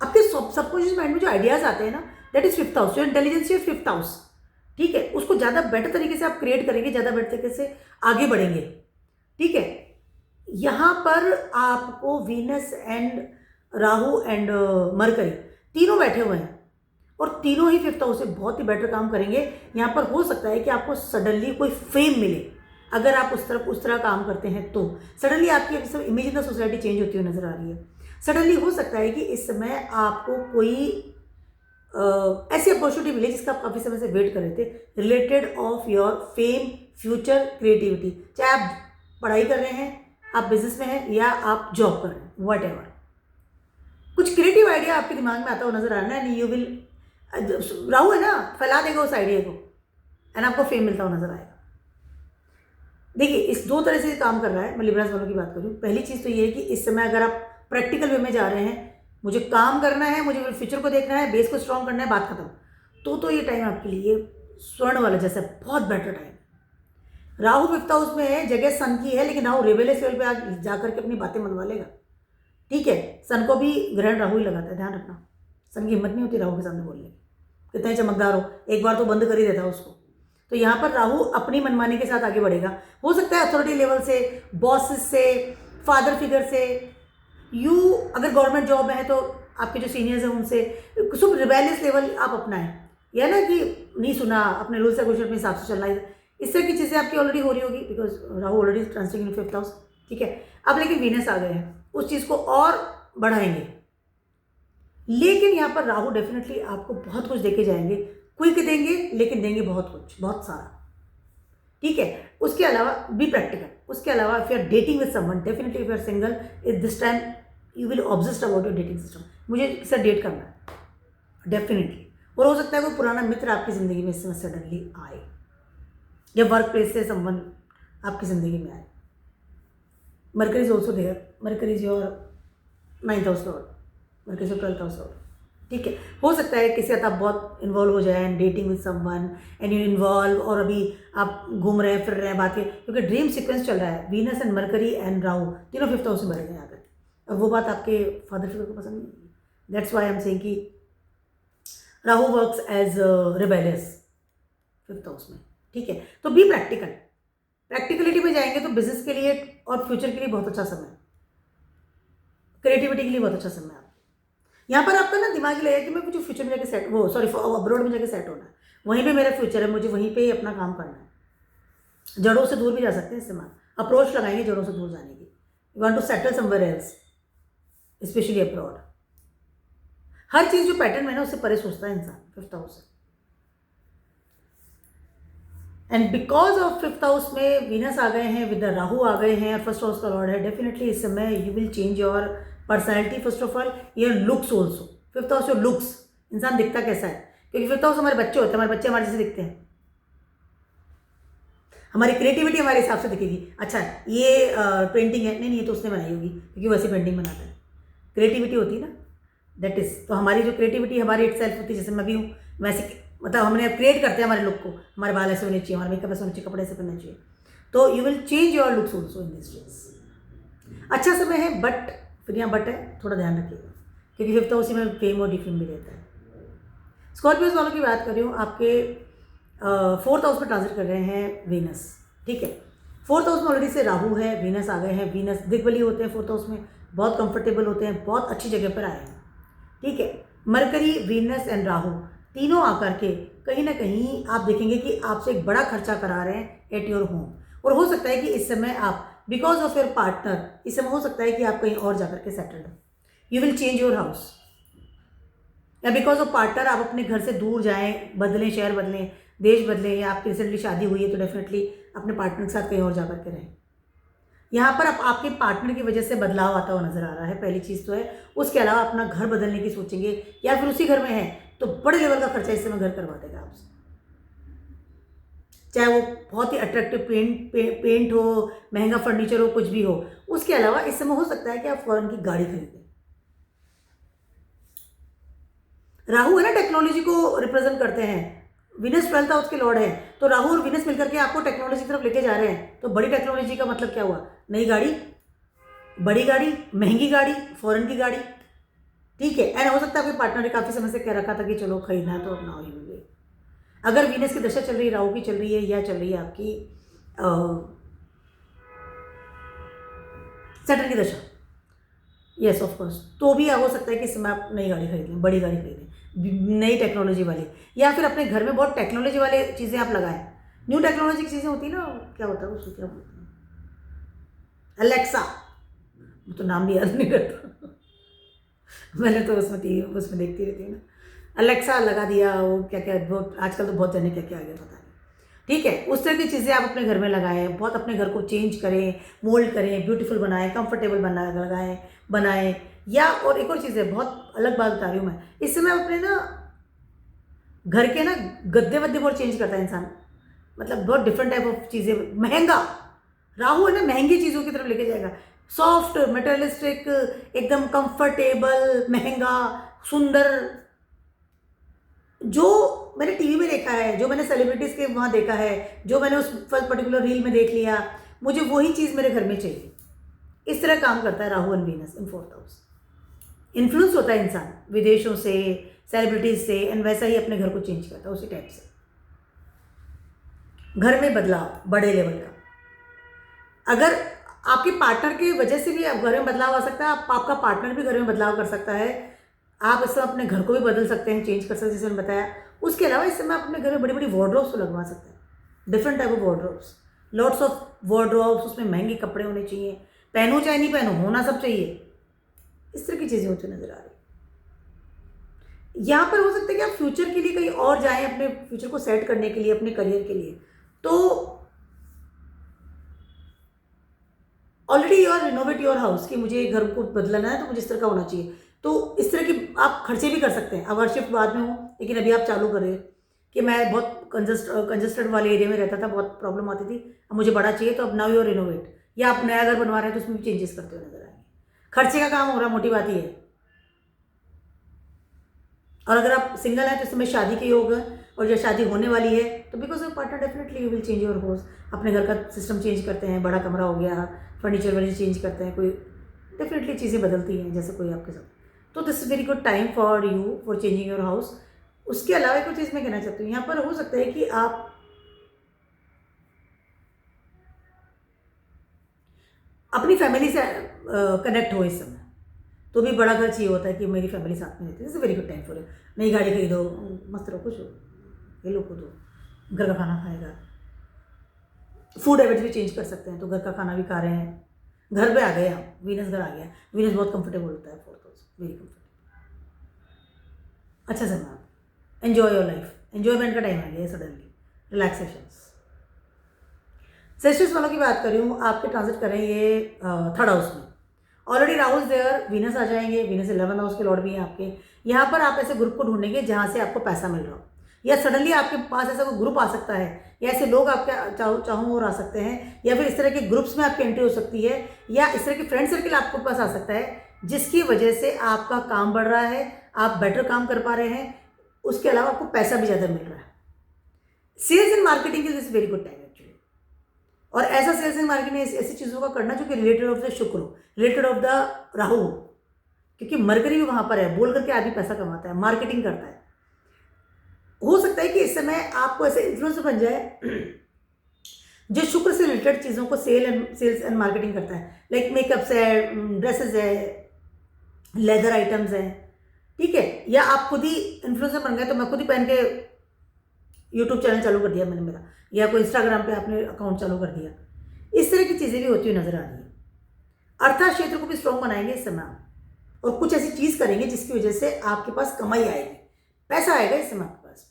आपके सबकॉन्शियस माइंड में जो आइडियाज आते हैं ना, दैट इज फिफ्थ हाउस, जो इंटेलिजेंस है फिफ्थ हाउस, ठीक है, उसको ज़्यादा बेटर तरीके से आप क्रिएट करेंगे, ज़्यादा बेटर तरीके से आगे बढ़ेंगे, ठीक है। यहाँ पर आपको Venus and Rahu and mercury तीनों बैठे हुए हैं और तीनों ही फिफ्थ हाउस से बहुत ही बेटर काम करेंगे। यहाँ पर हो सकता है कि आपको सडनली कोई फेम मिले, अगर आप उस तरह काम करते हैं तो सडनली आपकी सब image in the society change होती हुई नजर आ रही है। सडनली हो सकता है कि इस समय आपको कोई ऐसी अपॉर्चुनिटी मिले जिसका आप काफ़ी समय से वेट कर रहे थे, related of your fame, future, creativity. चाहे आप पढ़ाई कर रहे हैं, आप बिजनेस में हैं या आप जॉब कर रहे हैं, वट एवर, कुछ क्रिएटिव आइडिया आपके दिमाग में आता हुआ नजर आ रहा है एंड यू विल, राहु है ना, फैला देगा उस आइडिया को एंड आपको फेम मिलता हुआ नजर आएगा। देखिए, इस दो तरह से काम कर रहा है। मैं लिब्रास वालों की बात करूँ, पहली चीज़ तो ये है कि इस समय अगर आप प्रैक्टिकल वे में जा रहे हैं, मुझे काम करना है, मुझे फ्यूचर को देखना है, बेस को स्ट्रॉन्ग करना है, बात खत्म, तो ये टाइम आपके लिए स्वर्ण वाला जैसा बहुत better time. Rahu fifth house में है, जगह सन की है, लेकिन राहु रेबेलियस लेवल पे जाकर के अपनी बातें मनवा लेगा, ठीक है। सन को भी ग्रहण राहु ही लगाता है, ध्यान रखना, सन की हिम्मत नहीं होती राहु के सामने बोलने की, कितना चमकदार हो, एक बार तो बंद कर ही देता है उसको। तो यहाँ पर राहु अपनी मनमानी के साथ आगे बढ़ेगा। हो सकता है अथॉरिटी लेवल से, बॉसेस से, फादर फिगर से, यू अगर गवर्नमेंट जॉब में है तो आपके जो सीनियर्स हैं उनसे सब रिबेलियस लेवल आप अपनाएं, या ना कि नहीं सुना, अपने रूल्स रेगुलेशन अपने हिसाब से चलना है, इस तरह की चीज़ें आपकी ऑलरेडी हो रही होगी, because Rahu already transiting in fifth house, ठीक है। अब लेकिन वीनस आ गए हैं, उस चीज़ को और बढ़ाएंगे। लेकिन यहाँ पर राहु डेफिनेटली आपको बहुत कुछ देके जाएंगे, क्विक देंगे, लेकिन देंगे बहुत कुछ, बहुत सारा, ठीक है। उसके अलावा बी प्रैक्टिकल, उसके अलावा if you are dating with someone, definitely if you are single, is this time you will obsessed about your dating system, मुझे किसी डेट करना है डेफिनेटली। और हो सकता है कोई पुराना मित्र आपकी ज़िंदगी में इस समय सडनली आए, या वर्क प्लेस से समवन आपकी ज़िंदगी में आए। Mercury is also there, Mercury is your 9th house lord, Mercury is 12th house lord, ठीक है। हो सकता है किसी साथ आप बहुत इन्वॉल्व हो जाए and dating with someone and you involve, और अभी आप घूम रहे हैं, फिर रहे हैं, बातें, क्योंकि ड्रीम सीक्वेंस चल रहा है, Venus and mercury and Rahu तीनों फिफ्थ हाउस में बढ़ गए यहाँ तक, और वो बात आपके फादर फिगर को पसंद नहीं। That's why I am saying कि Rahu works as rebellious fifth house में, ठीक है। तो बी प्रैक्टिकल, प्रैक्टिकलिटी में जाएंगे तो बिजनेस के लिए और फ्यूचर के लिए बहुत अच्छा समय, क्रिएटिविटी के लिए बहुत अच्छा समय है। यहाँ पर आपका ना दिमाग लगेगा कि मैं कुछ फ्यूचर में जाके सेट, वो सॉरी अब्रॉड में जाके सेट होना है, वहीं पे मेरा फ्यूचर है, मुझे वहीं पे ही अपना काम करना है। जड़ों से दूर भी जा सकते हैं, इससे अप्रोच लगाएंगे जड़ों से दूर जाने की, you want to settle somewhere else, specially abroad. हर चीज़ जो पैटर्न में ना उससे परे सोचता है इंसान फिफ्थ हाउस से, and because of fifth house में वीनस आ गए हैं, विद राहु आ गए हैं, फर्स्ट हाउस का लॉर्ड है, डेफिनेटली इस समय you will change your personality, first of all your looks also. Fifth house your looks, इंसान दिखता कैसा है, क्योंकि फिफ्थ हाउस हमारे बच्चे होते हैं, हमारे बच्चे हमारे जैसे दिखते हैं, हमारी क्रिएटिविटी हमारे हिसाब से दिखेगी। अच्छा ये पेंटिंग है, नहीं ये तो उसने बनाई होगी क्योंकि वैसे पेंटिंग बनाता है, क्रिएटिविटी होती है ना, दैट इज। तो हमारी जो क्रिएटिविटी हमारी इट सेल्फ होती है, जैसे मैं भी हूँ वैसे, मतलब हमने क्रिएट करते हैं हमारे लुक को, हमारे बाल ऐसे होने चाहिए, हमारे मेकअप ऐसे होने चाहिए, कपड़े ऐसे पहनने चाहिए, तो you will change your looks also in this days. अच्छा समय है, बट फिर यहाँ बट है, थोड़ा ध्यान रखिएगा, क्योंकि फिफ्थ हाउस में फेम और डिफेम भी रहता है। स्कॉर्पियोज वालों की बात कर रही हूँ, आपके फोर्थ हाउस में ट्रांजिट कर रहे हैं वीनस, ठीक है। फोर्थ हाउस में ऑलरेडी से राहु है, वीनस आ गए हैं, वीनस दिग्बली होते हैं फोर्थ हाउस में, बहुत कंफर्टेबल होते हैं, बहुत अच्छी जगह पर आए हैं, ठीक है। मरकरी, वीनस एंड राहु तीनों आकर के कहीं ना कहीं आप देखेंगे कि आपसे एक बड़ा खर्चा करा रहे हैं एट योर होम, और हो सकता है कि इस समय आप बिकॉज ऑफ योर पार्टनर, इस समय हो सकता है कि आप कहीं और जाकर के सेटल्ड हो, you will change your house, या बिकॉज ऑफ पार्टनर आप अपने घर से दूर जाएं, बदलें, शहर बदलें, देश बदलें, या आपकी रिसेंटली शादी हुई है तो डेफिनेटली अपने पार्टनर के साथ कहीं और जाकर के रहें। यहाँ पर आपके पार्टनर की वजह से बदलाव आता हुआ नजर आ रहा है, पहली चीज़ तो है। उसके अलावा अपना घर बदलने की सोचेंगे, या फिर उसी घर में है तो बड़े लेवल का खर्चा इस समय घर करवा देगा आपसे, चाहे वो बहुत ही अट्रैक्टिव पेंट हो, महंगा फर्नीचर हो, कुछ भी हो। उसके अलावा इस समय हो सकता है कि आप फॉरेन की गाड़ी खरीदें। राहु है ना, टेक्नोलॉजी को रिप्रेजेंट करते हैं, विनस 12th हाउस के लॉर्ड है, तो राहु और विनस मिलकर के आपको टेक्नोलॉजी की तरफ लेके जा रहे हैं। तो बड़ी टेक्नोलॉजी का मतलब क्या हुआ? नई गाड़ी, बड़ी गाड़ी, महंगी गाड़ी, फॉरेन की गाड़ी, ठीक है। एंड हो सकता है आपके पार्टनर ने काफ़ी समय से कह रखा था कि चलो खरीदना है तो अपना ही मिले। अगर वीनस की दशा चल रही है, राहु की चल रही है, या चल रही है आपकी सैटर्न की दशा, यस ऑफ कोर्स, तो भी हो सकता है कि इस समय आप नई गाड़ी खरीद लें, बड़ी गाड़ी खरीद लें, नई टेक्नोलॉजी वाली, या फिर अपने घर में बहुत टेक्नोलॉजी वाले चीज़ें आप लगाएं। न्यू टेक्नोलॉजी की चीज़ें होती है ना, क्या होता है उसको क्या बोलते हैं, अलेक्सा, तो नाम भी याद नहीं रहता मैंने तो उसमें देखती रहती हूँ ना, अलेक्सा लगा दिया, वो क्या क्या, बहुत आजकल तो बहुत जाने क्या क्या आ गया पता नहीं, ठीक है। उस तरह की चीज़ें आप अपने घर में लगाएं, बहुत अपने घर को चेंज करें, मोल्ड करें, ब्यूटीफुल बनाएं, कंफर्टेबल बनाएं। या और एक और चीज़ है, बहुत अलग बात बता रही हूँ मैं, इस समय अपने ना घर के ना गद्दे वद्दे बहुत चेंज करता है इंसान, मतलब बहुत डिफरेंट टाइप ऑफ चीज़ें। महंगा राहु है ना, महंगी चीज़ों की तरफ लेके जाएगा, सॉफ्ट मेटेरियलिस्टिक, एकदम कंफर्टेबल, महंगा, सुंदर। जो मैंने टीवी में देखा है, जो मैंने सेलिब्रिटीज़ के वहाँ देखा है, जो मैंने उस पर्टिकुलर रील में देख लिया, मुझे वही चीज़ मेरे घर में चाहिए। इस तरह काम करता है Rahu and Venus in 4th house. Influence होता है इंसान विदेशों से, सेलिब्रिटीज से, एंड वैसा ही अपने घर को चेंज करता है उसी टाइप से। घर में बदलाव बड़े लेवल का, अगर आपके पार्टनर की वजह से भी घर में बदलाव आ सकता है, आपका पार्टनर भी घर में बदलाव कर सकता है। आप इस समय अपने घर को भी बदल सकते हैं, चेंज कर सकते हैं, जैसे मैंने बताया। उसके अलावा इस समय आप अपने घर में बड़ी बड़ी वार्डरोब्स को लगवा सकते हैं, different type of wardrobes, lots of wardrobes, उसमें महंगे कपड़े होने चाहिए, पहनो चाहे नहीं पहनो, होना सब चाहिए। इस तरह की चीज़ें होती नजर आ रही। यहाँ पर हो सकता है कि आप फ्यूचर के लिए कहीं और जाएं, अपने फ्यूचर को सेट करने के लिए, अपने करियर के लिए। तो already you are renovate your house, कि मुझे घर को बदलना है तो मुझे इस तरह का होना चाहिए। तो इस तरह की आप खर्चे भी कर सकते हैं। अब शिफ्ट बाद में हो, लेकिन अभी आप चालू करें कि मैं बहुत कंजस्टेड वाले एरिया में रहता था, बहुत प्रॉब्लम आती थी, अब मुझे बड़ा चाहिए, तो अब नाउ यू आर रिनोवेट, या आप नया घर बनवा रहे हैं तो उसमें भी चेंजेस करते हुए नजर आएंगे। खर्चे का काम हो रहा है, मोटी बात ही है। और अगर आप सिंगल हैं तो इस समय शादी के योग है, और जब शादी होने वाली है तो because of partner definitely you will change your house, अपने घर का सिस्टम चेंज करते हैं, बड़ा कमरा हो गया, फर्नीचर वर्नीचर चेंज करते हैं, कोई डेफिनेटली चीज़ें बदलती हैं जैसे कोई आपके साथ। तो this is very good time for you for changing your house. उसके अलावा कोई चीज़ मैं कहना चाहती हूँ, यहाँ पर हो सकता है कि आप अपनी फैमिली से कनेक्ट हो इस समय, तो भी बड़ा घर चाहिए होता है कि मेरी फैमिली साथ में रहती है। This is very good time for you. नई गाड़ी खरीदो, मस्त रहो, खुश हो, खेलो कूदो, घर का खाना खाएगा, फूड हैबिट्स भी चेंज कर सकते हैं, तो घर का खाना भी खा रहे हैं, घर पे आ गए हम, वीनस घर आ गया, वीनस बहुत कंफर्टेबल होता है, 4th हाउस वेरी कंफर्टेबल। अच्छा समय आप एन्जॉय योर लाइफ, एन्जॉयमेंट का टाइम आ गया सडनली, रिलैक्सेशंस। सेस्टिस वालों की बात कर रही हूँ, आपके ट्रांजिट कर रहे हैं ये 3rd हाउस में। Already Rahu is there, Venus आ जाएंगे, वीनस 11th हाउस के लॉर्ड भी हैं आपके। यहाँ पर आप ऐसे ग्रुप को ढूंढेंगे जहाँ से आपको पैसा मिल रहा हो, या सडनली आपके पास ऐसा कोई ग्रुप आ सकता है, या ऐसे लोग आपके चाहों और आ सकते हैं, या फिर इस तरह के ग्रुप्स में आपकी एंट्री हो सकती है, या इस तरह के फ्रेंड सर्किल आपके पास आ सकता है जिसकी वजह से आपका काम बढ़ रहा है, आप बेटर काम कर पा रहे हैं, उसके अलावा आपको पैसा भी ज़्यादा मिल रहा है। Sales and marketing is this very good time actually. और ऐसा सेल्स एंड मार्केटिंग ऐसी चीज़ों का करना जो कि रिलेटेड ऑफ द शुक्र हो, रिलेटेड ऑफ द राहु हो, क्योंकि मरकरी भी वहाँ पर है, बोल करके आदमी पैसा कमाता है, मार्केटिंग करता है। हो सकता है कि इस समय आपको ऐसे इन्फ्लुएंसर बन जाए जो शुक्र से रिलेटेड चीज़ों को सेल्स एंड मार्केटिंग करता है, लाइक मेकअप्स है, ड्रेसेस है, लेदर आइटम्स हैं, ठीक है। या आप खुद ही इन्फ्लुएंसर बन गए, तो मैं खुद ही पहन के यूट्यूब चैनल चालू कर दिया मैंने मेरा, या कोई इंस्टाग्राम पे आपने अकाउंट चालू कर दिया। इस तरह की चीज़ें भी होती हुई नजर आ रही है। अर्थात क्षेत्र को भी स्ट्रॉन्ग बनाएंगे इस समय आप, और कुछ ऐसी चीज़ करेंगे जिसकी वजह से आपके पास कमाई आएगी, पैसा आएगा इस समय आपके पास।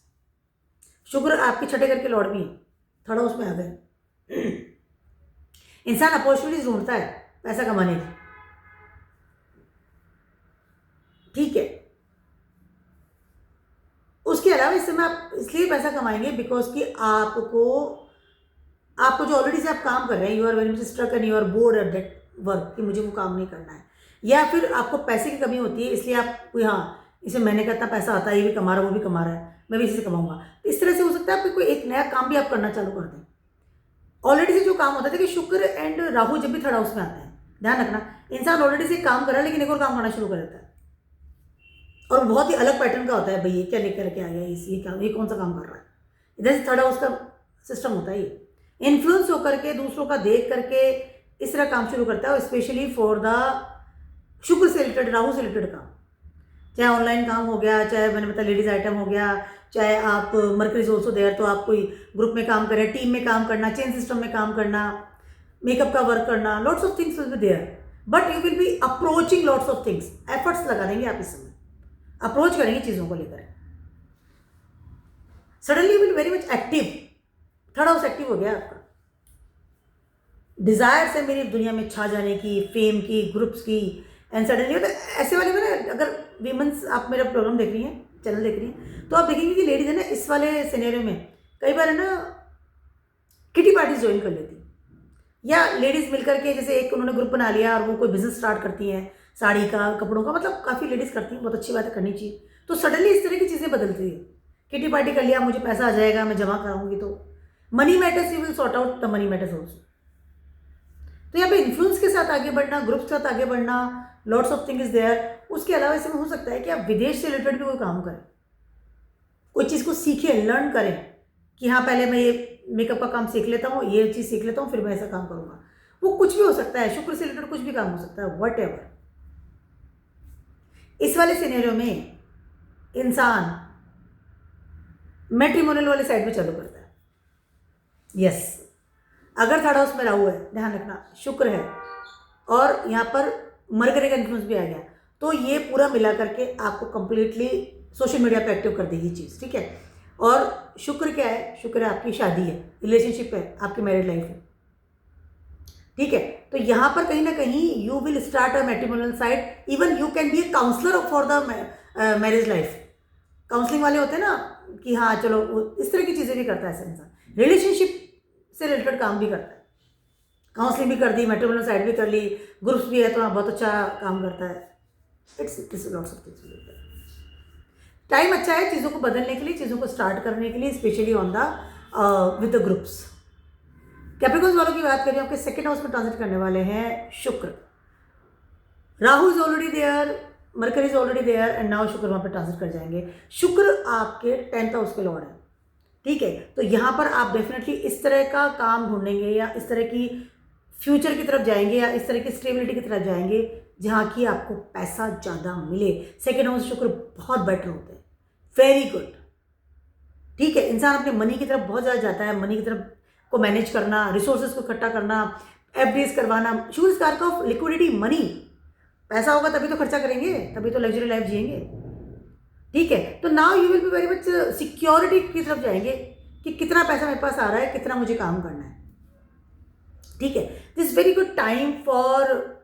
शुक्र आपके 6ठे घर के लॉर्ड भी हैं, 3rd हाउस में आ गए। इंसान अपॉर्चुनिटीज ढूंढता है पैसा कमाने की, ठीक है। उसके अलावा इस समय आप इसलिए पैसा कमाएंगे बिकॉज कि आपको जो ऑलरेडी से आप काम कर रहे हैं, you are very much struck and you are bored at that work, कि मुझे वो काम नहीं करना है, या फिर आपको पैसे की कमी होती है इसलिए आप हाँ इसमें महीने का इतना पैसा आता है, ये भी कमा रहा है, वो भी कमा रहा है, मैं भी इसी से कमाऊंगा। तो इस तरह से हो सकता है आपको कोई एक नया काम भी आप करना चालू कर दें। ऑलरेडी से जो काम होता है कि शुक्र एंड राहु जब भी थर्ड हाउस में आते हैं, ध्यान रखना, इंसान ऑलरेडी से काम कर रहा है लेकिन एक और काम करना शुरू कर देता है, और बहुत ही अलग पैटर्न का होता है, भाई ये क्या लेकर के आ गया, ये कौन सा काम कर रहा है। इधर से थर्ड हाउस का सिस्टम होता है, ये इन्फ्लुएंस होकर के दूसरों का देख करके इस तरह काम शुरू करता है, और स्पेशली फॉर द शुक्र से रिलेटेड, राहु से रिलेटेड काम, चाहे ऑनलाइन काम हो गया, चाहे मैंने बताया लेडीज आइटम हो गया, चाहे आप मर्करी इज ऑल्सो देयर, तो आप कोई ग्रुप में काम करें, टीम में काम करना, चेन सिस्टम में काम करना, मेकअप का वर्क करना, lots of things will be there, but you will be approaching lots of things, efforts लगा देंगे आप इस समय, अप्रोच करेंगे चीज़ों को लेकर, suddenly you will very much active, third house active हो गया आपका, डिजायर से मेरी दुनिया में छा जाने की, फेम की, ग्रुप्स की, एंड सडनली तो ऐसे वाले में ना, अगर वीमेंस आप मेरा प्रोग्राम देख रही हैं, चैनल देख रही हैं, तो आप देखेंगे कि लेडीज है ना इस वाले सिनेरियो में कई बार है ना किटी पार्टीज ज्वाइन कर लेती, या लेडीज मिलकर के जैसे एक उन्होंने ग्रुप बना लिया और वो कोई बिजनेस स्टार्ट करती हैं, साड़ी का, कपड़ों का, मतलब काफ़ी लेडीज करती हैं, बहुत अच्छी बात है, करनी चाहिए। तो सडनली इस तरह की चीज़ें बदलती है, किटी पार्टी कर लिया, मुझे पैसा आ जाएगा, मैं जमा कराऊंगी, तो money matters, you will sort out the money matters also. तो यहाँ पे इन्फ्लुएंस के साथ आगे बढ़ना, ग्रुप के साथ आगे बढ़ना, lots of thing is there. उसके अलावा इसमें हो सकता है कि आप विदेश से रिलेटेड भी कोई काम करें, कोई चीज़ को सीखें, लर्न करें कि हाँ पहले मैं ये मेकअप का काम सीख लेता हूँ, ये चीज़ सीख लेता हूँ, फिर मैं ऐसा काम करूँगा। वो कुछ भी हो सकता है, शुक्र से रिलेटेड कुछ भी काम हो सकता है, वट एवर। इस वाले सिनेरियो में इंसान मैट्रिमोनियल वाले साइड में चालू करता है। यस, अगर थर्ड हाउस में राहु है, ध्यान रखना, शुक्र है और यहाँ पर मरकरी का इन्फ्लुएंस भी आ गया, तो ये पूरा मिला करके आपको कंप्लीटली सोशल मीडिया पे एक्टिव कर देगी चीज़, ठीक है। और शुक्र क्या है, शुक्र है आपकी शादी है, रिलेशनशिप है, आपकी मैरिड लाइफ है, ठीक है। तो यहाँ पर कहीं ना कहीं you will start a matrimonial side, even you can be a counsellor for the marriage life. Counselling वाले होते हैं ना कि हाँ चलो, इस तरह की चीज़ें भी करता है ऐसा इंसान, रिलेशनशिप से रिलेटेड काम भी करता है, काउंसलिंग भी कर दी, मैट्रिमोनियल साइड भी कर ली, ग्रुप्स भी है, तो हाँ बहुत अच्छा काम करता है। It's lots of things. Time अच्छा है चीज़ों को बदलने के लिए, चीज़ों को स्टार्ट करने के लिए, specially on the with the groups. Capricorns वालों की बात करें, आपके सेकंड हाउस में ट्रांजिट करने वाले हैं Shukra, Rahu is already there, Mercury is already there, and now Shukra वहाँ पर ट्रांजिट कर जाएंगे। शुक्र आपके 10th हाउस के लॉर्ड है, ठीक है। तो यहाँ पर आप डेफिनेटली इस तरह का काम ढूंढेंगे, या इस तरह की फ्यूचर की तरफ जाएंगे, या इस तरह की स्टेबिलिटी की तरफ जाएंगे जहाँ की आपको पैसा ज़्यादा मिले। सेकेंड हाउस शुक्र बहुत बेटर होते हैं, वेरी गुड, ठीक है। इंसान अपने मनी की तरफ बहुत ज़्यादा जाता है, मनी की तरफ को मैनेज करना, रिसोर्सेज को इकट्ठा करना, एफडीज करवाना। शुक्र इज कारक ऑफ लिक्विडिटी, मनी, पैसा होगा तभी तो खर्चा करेंगे, तभी तो लग्जरी लाइफ जिएंगे, ठीक है। तो now you will be very much security की तरफ जाएंगे कि कितना पैसा मेरे पास आ रहा है, कितना मुझे काम करना है, ठीक है। This very good time for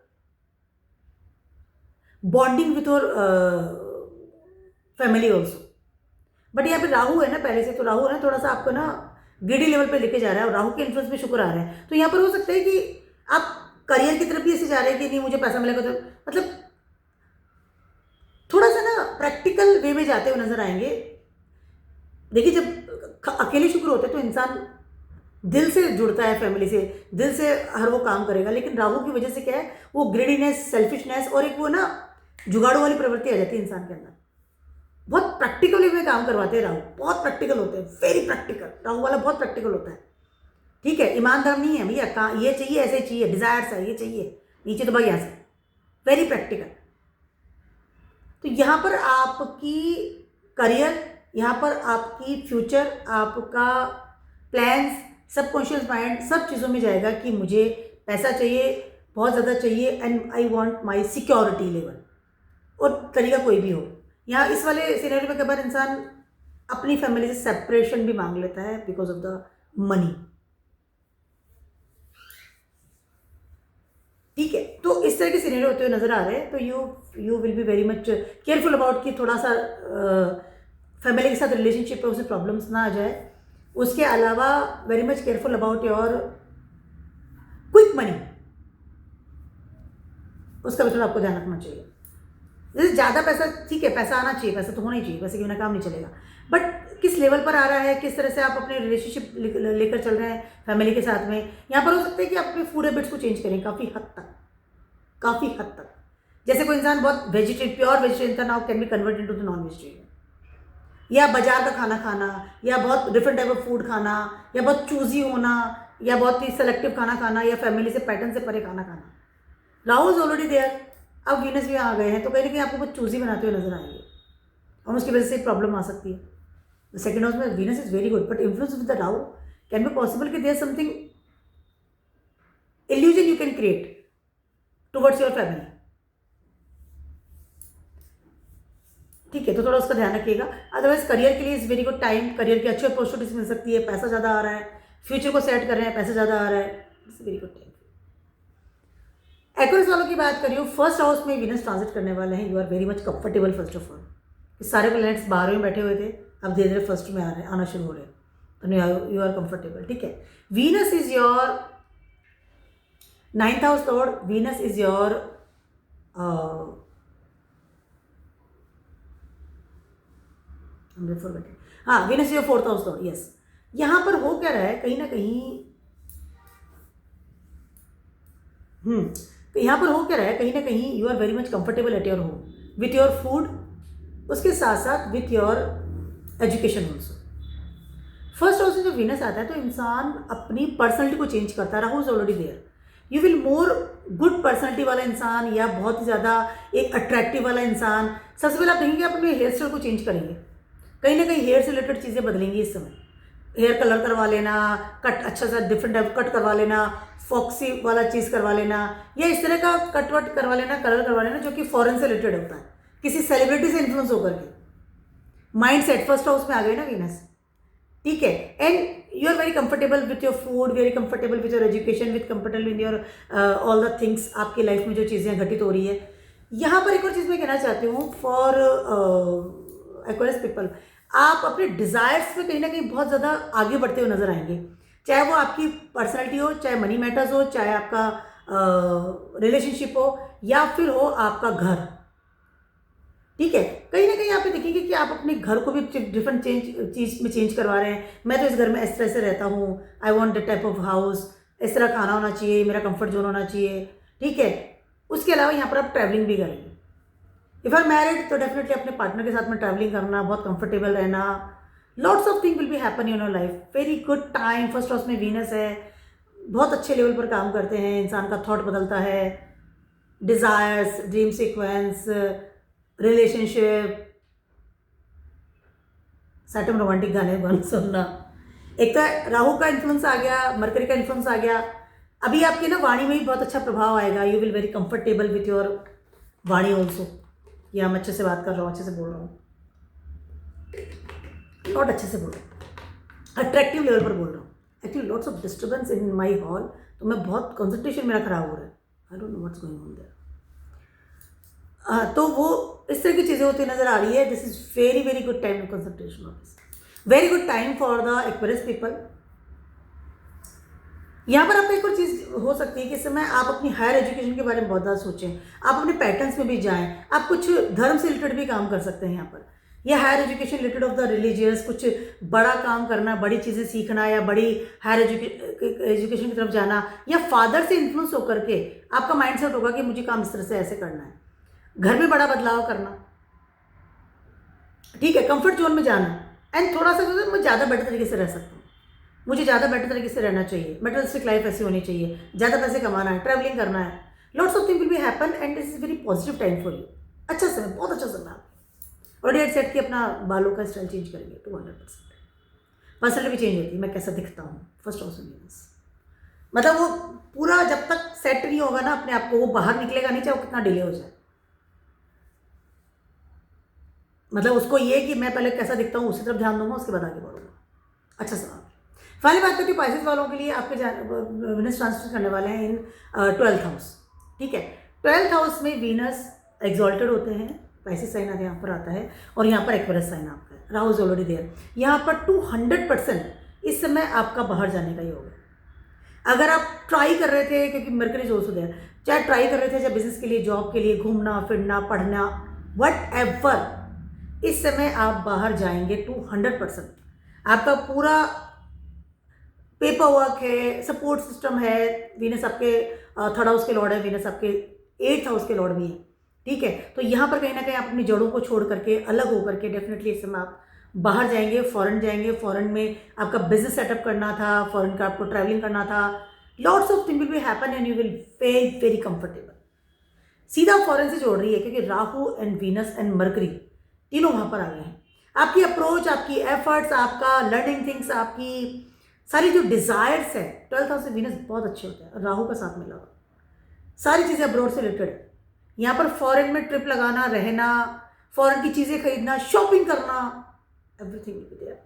bonding with your family also. But यहाँ पे राहु है ना पहले से, तो राहु है ना थोड़ा सा आपको ना ग्रीडी लेवल पे लेके जा रहा है, और राहु के इन्फ्लुएंस में शुक्र आ रहा है। तो यहाँ पर हो सकता है कि आप करियर की तरफ भी ऐसे जा रहे हैं कि नहीं मुझे पैसा मिलेगा, तो मतलब थोड़ा सा ना प्रैक्टिकल वे में जाते हुए नजर आएंगे। देखिए, जब अकेले शुक्र होते हैं तो इंसान दिल से जुड़ता है, फैमिली से, दिल से हर वो काम करेगा। लेकिन राहु की वजह से क्या है, वो ग्रीडीनेस, सेल्फिशनेस और एक वो ना जुगाड़ू वाली प्रवृत्ति आ जाती है इंसान के अंदर। बहुत प्रैक्टिकल वे में काम करवाते हैं राहु, बहुत प्रैक्टिकल होते हैं, वेरी प्रैक्टिकल। राहु वाला बहुत प्रैक्टिकल होता है, ठीक है। ईमानदार नहीं है भैया, कहाँ ये चाहिए, ऐसे चाहिए, डिजायर्स है, ये चाहिए, नीचे तो भाई यहाँ से, वेरी प्रैक्टिकल। तो यहाँ पर आपकी करियर, यहाँ पर आपकी फ्यूचर, आपका प्लान्स, सबकॉन्शियस माइंड सब चीज़ों में जाएगा कि मुझे पैसा चाहिए, बहुत ज़्यादा चाहिए, and I want my security level. और तरीका कोई भी हो, यहाँ इस वाले सिनेरियो में कई बार इंसान अपनी फैमिली से सेपरेशन भी मांग लेता है बिकॉज ऑफ द मनी, ठीक है। तो इस तरह के सिनेरियो होते हुए नजर आ रहे हैं। तो you will be very much careful about कि थोड़ा सा फैमिली के साथ रिलेशनशिप में उसे प्रॉब्लम्स ना आ जाए। उसके अलावा very much careful about your quick money, उसका भी थोड़ा आपको ध्यान रखना चाहिए। जैसे ज़्यादा पैसा, ठीक है पैसा आना चाहिए, पैसा तो होना ही चाहिए, पैसे के बिना काम नहीं चलेगा, बट किस लेवल पर आ रहा है, किस तरह से आप अपने रिलेशनशिप लेकर चल रहे हैं फैमिली के साथ में। यहाँ पर हो सकता है कि आप अपने फूड हैबिट्स को चेंज करें काफ़ी हद तक, काफ़ी हद तक। जैसे कोई इंसान बहुत वेजिटेरियन, प्योर वेजिटेरियन था, now can be convert into the non vegetarian, या बाजार का खाना खाना, या बहुत डिफरेंट टाइप ऑफ फूड खाना, या बहुत चूजी होना, या बहुत ही सेलेक्टिव खाना खाना, या फैमिली से पैटर्न से परे खाना खाना। राहु इज ऑलरेडी देयर, अब वीनस भी आ गए हैं, तो कहीं ना कहीं आपको बहुत चूजी बनाते हुए नजर आएंगे और उसकी वजह से प्रॉब्लम आ सकती है। सेकेंड हाउस में Venus is very good, but influence with the Rahu can be possible कि there something illusion you can create towards your family. ठीक है, तो थोड़ा उसका ध्यान रखिएगा। अदरवाइज करियर के लिए is very good time, career की अच्छी अपॉर्चुनिटीज मिल सकती है, पैसा ज़्यादा आ रहा है, फ्यूचर को सेट कर रहे हैं, पैसा ज़्यादा आ रहा है, it's very good time. Aquarius वालों की बात करिए, फर्स्ट हाउस में वीनस ट्रांजिट करने वाले हैं, you are very much comfortable first of all. सारे प्लैनेट्स 12वें में बैठे हुए थे, अब धीरे धीरे फर्स्ट में आना शुरू हो रहे हैं, तो यू आर कंफर्टेबल। ठीक है, Venus is your 9th house lord, Venus is your हाँ, Venus your 4th house lord, yes. यहाँ पर हो क्या रहा है, कहीं ना कहीं तो यहाँ पर हो क्या रहा है, कहीं ना कहीं you are very much comfortable at your home with your food, उसके साथ साथ with your education also. First house में जब वीनस आता है तो इंसान अपनी पर्सनैलिटी को चेंज करता है, Rahu is already there, you will more good personality वाला इंसान, या बहुत ही ज़्यादा एक अट्रैक्टिव वाला इंसान। सबसे पहले आप देखेंगे आप अपने हेयर स्टाइल को चेंज करेंगे, कहीं ना कहीं हेयर से रिलेटेड चीज़ें बदलेंगी इस समय। हेयर कलर करवा लेना, कट अच्छा सा डिफरेंट टाइप कट करवा लेना, फॉक्सी वाला चीज़ करवा लेना, या इस तरह का कट वट करवा लेना, कलर करवा लेना जो कि फॉरेन से रिलेटेड होता है, किसी सेलिब्रिटी से इन्फ्लुएंस होकर के। माइंड सेट फर्स्ट हाउस में आ गई ना वीनस, ठीक है। And you are very comfortable with your food, very comfortable with your education, with comfortable with your all the things, आपकी लाइफ में जो चीज़ें घटित हो रही है। यहाँ पर एक और चीज़ मैं कहना चाहती हूँ फॉर एक्वेरियस पीपल, आप अपने डिज़ायर्स में कहीं ना कहीं बहुत ज़्यादा आगे बढ़ते हुए नजर आएंगे, चाहे वो आपकी पर्सनैलिटी हो, चाहे मनी मैटर्स हो, चाहे आपका रिलेशनशिप हो, या फिर हो आपका घर। ठीक है, कहीं ना कहीं आप देखेंगे कि आप अपने घर को भी डिफरेंट चीज़ में चेंज करवा रहे हैं। मैं तो इस घर में इस तरह से रहता हूँ, I want the type of house, इस तरह खाना होना चाहिए, मेरा कंफर्ट जोन होना चाहिए। ठीक है, उसके अलावा यहाँ पर आप ट्रैवलिंग भी करेंगे। इफ़ आर मैरिड तो डेफिनेटली अपने पार्टनर के साथ में ट्रैवलिंग करना, बहुत कंफर्टेबल रहना, lots of thing will be happen in your life, very good time. First house में वीनस है, बहुत अच्छे लेवल पर काम करते हैं, इंसान का थॉट बदलता है, desires, dream sequence, relationship, Saturn romantic गाने बन सुनना। एक तो राहु का इन्फ्लुएंस आ गया, मरकरी का इन्फ्लुएंस आ गया, अभी आपकी ना वाणी में भी बहुत अच्छा प्रभाव आएगा। You will very comfortable with your vani also. या मैं अच्छे से बात कर रहा हूँ, अच्छे से बोल रहा हूँ, बहुत अच्छे से बोल रहा हूँ, अट्रैक्टिव लेवल पर बोल रहा हूँ। Actually lots of disturbance in my hall, तो मैं बहुत कंसंट्रेशन मेरा खराब हो रहा है, I don't know what's going on their. तो वो इस तरह की चीज़ें होती नजर आ रही है। This is very very good time of concentration of this, very good time for the Aquarius people. यहाँ पर आपको एक और चीज़ हो सकती है कि इस समय आप अपनी हायर एजुकेशन के बारे में बहुत ज़्यादा सोचें, आप अपने पैटर्न्स में भी जाएं, आप कुछ धर्म से रिलेटेड भी काम कर सकते हैं यहाँ पर, या higher education related of the religious, कुछ बड़ा काम करना, बड़ी चीज़ें सीखना, या बड़ी हायर एजुकेशन की तरफ जाना, या फादर से इन्फ्लुएंस होकर के आपका माइंड सेट होगा कि मुझे काम इस तरह से ऐसे करना है, घर में बड़ा बदलाव करना। ठीक है, कंफर्ट जोन में जाना, एंड थोड़ा सा जो मैं ज़्यादा बेटर तरीके से रह सकता हूँ, मुझे ज़्यादा बेटर तरीके से रहना चाहिए, मटेरियलिस्टिक लाइफ ऐसी होनी चाहिए, ज़्यादा पैसे कमाना है, ट्रैवलिंग करना है, lots of thing will be happen and this is very positive time for you. अच्छा समय, बहुत अच्छा समय आप ऑलरेडी एट सेट की अपना बालों का स्टाइल चेंज करेंगे 200%। पर्सनैलिटी भी चेंज होती है, मैं कैसा दिखता हूँ फर्स्ट हाउस में वीनस, मतलब वो पूरा जब तक सेट नहीं होगा ना अपने आप को, वो बाहर निकलेगा नहीं, चाहे वो कितना डिले हो जाए। मतलब उसको ये कि मैं पहले कैसा दिखता हूँ उसी तरफ ध्यान दूंगा, उसके बाद आगे बढ़ूंगा। अच्छा सवाल। फाइनली बात करती हूँ पाइसेस वालों के लिए, आपके वीनस ट्रांसफर करने वाले हैं इन 12th हाउस। ठीक है, 12th हाउस में वीनस एग्जॉल्टेड होते हैं, पाइसेस साइन यहाँ पर आता है, और यहाँ पर एक्वेरियस साइन आपका है, राहु इज ऑलरेडी देयर। यहाँ पर 200% इस समय आपका बाहर जाने का योग है। अगर आप ट्राई कर रहे थे, क्योंकि मरकरी इज ऑल्सो देयर, चाहे ट्राई कर रहे थे, चाहे बिजनेस के लिए, जॉब के लिए, घूमना फिरना, पढ़ना, वट एवर, इस समय आप बाहर जाएंगे टू 100%। आपका पूरा पेपर वर्क है, सपोर्ट सिस्टम है। वीनस आपके 3rd हाउस के लॉर्ड है, वीनस आपके 8th हाउस के लॉर्ड भी है, ठीक है। तो यहाँ पर कहीं ना कहीं आप अपनी जड़ों को छोड़ करके, अलग होकर के डेफिनेटली इस समय आप बाहर जाएंगे, फॉरेन जाएंगे। फॉरेन में आपका बिजनेस सेटअप करना था, फॉरेन का आपको ट्रैवलिंग करना था। Lots of thing will be happen and you will feel very comfortable. सीधा फॉरेन से जोड़ रही है क्योंकि Rahu and Venus and mercury तीनों वहां पर आ गए हैं। आपकी अप्रोच, आपकी एफर्ट्स, आपका लर्निंग थिंग्स, आपकी सारी जो डिजायर्स है, 12th हाउस से वीनस बहुत अच्छे होते हैं, राहु का साथ मिला हुआ, सारी चीज़ें अब्रॉड से रिलेटेड है। यहाँ पर फॉरेन में ट्रिप लगाना, रहना, फॉरेन की चीज़ें खरीदना, शॉपिंग करना, everything will be there.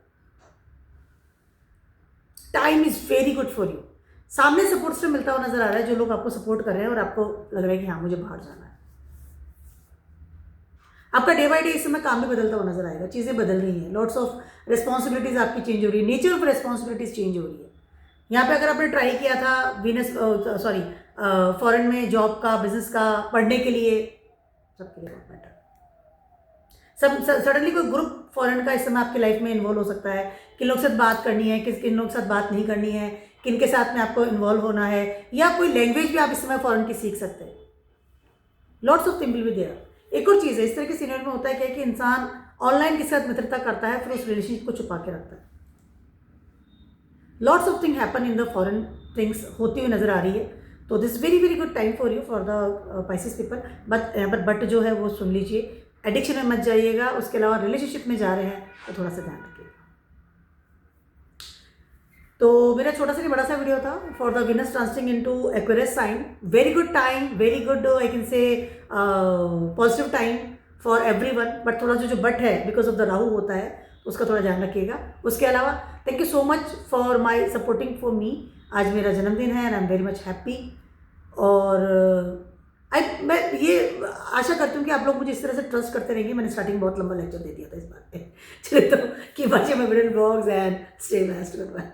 Time is very good for you. सामने सपोर्ट से मिलता हुआ नजर आ रहा है, जो लोग आपको सपोर्ट कर रहे हैं और आपको लग रहा है कि हाँ मुझे बाहर जाना है। आपका डे बाय डे इस समय काम भी बदलता हुआ नजर आएगा, चीज़ें बदल रही हैं, लॉट्स ऑफ रिस्पॉन्सिबिलिटीज आपकी चेंज हो रही है, नेचर ऑफ रिस्पॉन्सिबिलिटीज चेंज हो रही है। यहाँ पे अगर आपने ट्राई किया था वीनस सॉरी फॉरेन में जॉब का, बिजनेस का, पढ़ने के लिए, सबके लिए बहुत बेटर। सब सडनली कोई ग्रुप फॉरेन का इस समय आपकी लाइफ में इन्वॉल्व हो सकता है। किन लोग के साथ बात करनी है, किन लोग के साथ बात नहीं करनी है, किन के साथ में आपको इन्वॉल्व होना है, या कोई लैंग्वेज भी आप इस समय फॉरेन की सीख सकते हैं। Lots of thing will be there. एक और चीज़ है, इस तरह के सीनियर में होता है क्या कि इंसान ऑनलाइन के साथ मित्रता करता है, फिर उस रिलेशनशिप को छुपा के रखता है। Lots of thing happen in the foreign things होती हुई नजर आ रही है। तो this very very good time for you, for the Pisces people. But यहाँ पर बट जो है वो सुन लीजिए, एडिक्शन में मत जाइएगा। उसके अलावा रिलेशनशिप में जा रहे हैं तो थोड़ा सा ध्यान रखिएगा। तो मेरा छोटा सा नहीं बड़ा सा वीडियो था for the Venus transiting into Aquarius sign. Very good time, very good I can say positive time for everyone. But थोड़ा जो बट है बिकॉज ऑफ द राहु होता है, उसका थोड़ा ध्यान रखिएगा। उसके अलावा thank you so much for my supporting for me. आज मेरा जन्मदिन है and I am very much happy. और मैं ये आशा करती हूँ कि आप लोग मुझे इस तरह से ट्रस्ट करते रहेंगे। मैंने स्टार्टिंग बहुत लंबा लेक्चर दे दिया था इस बात पे। चलिए तो की बात है, मैं blogs and stay best. Good bye.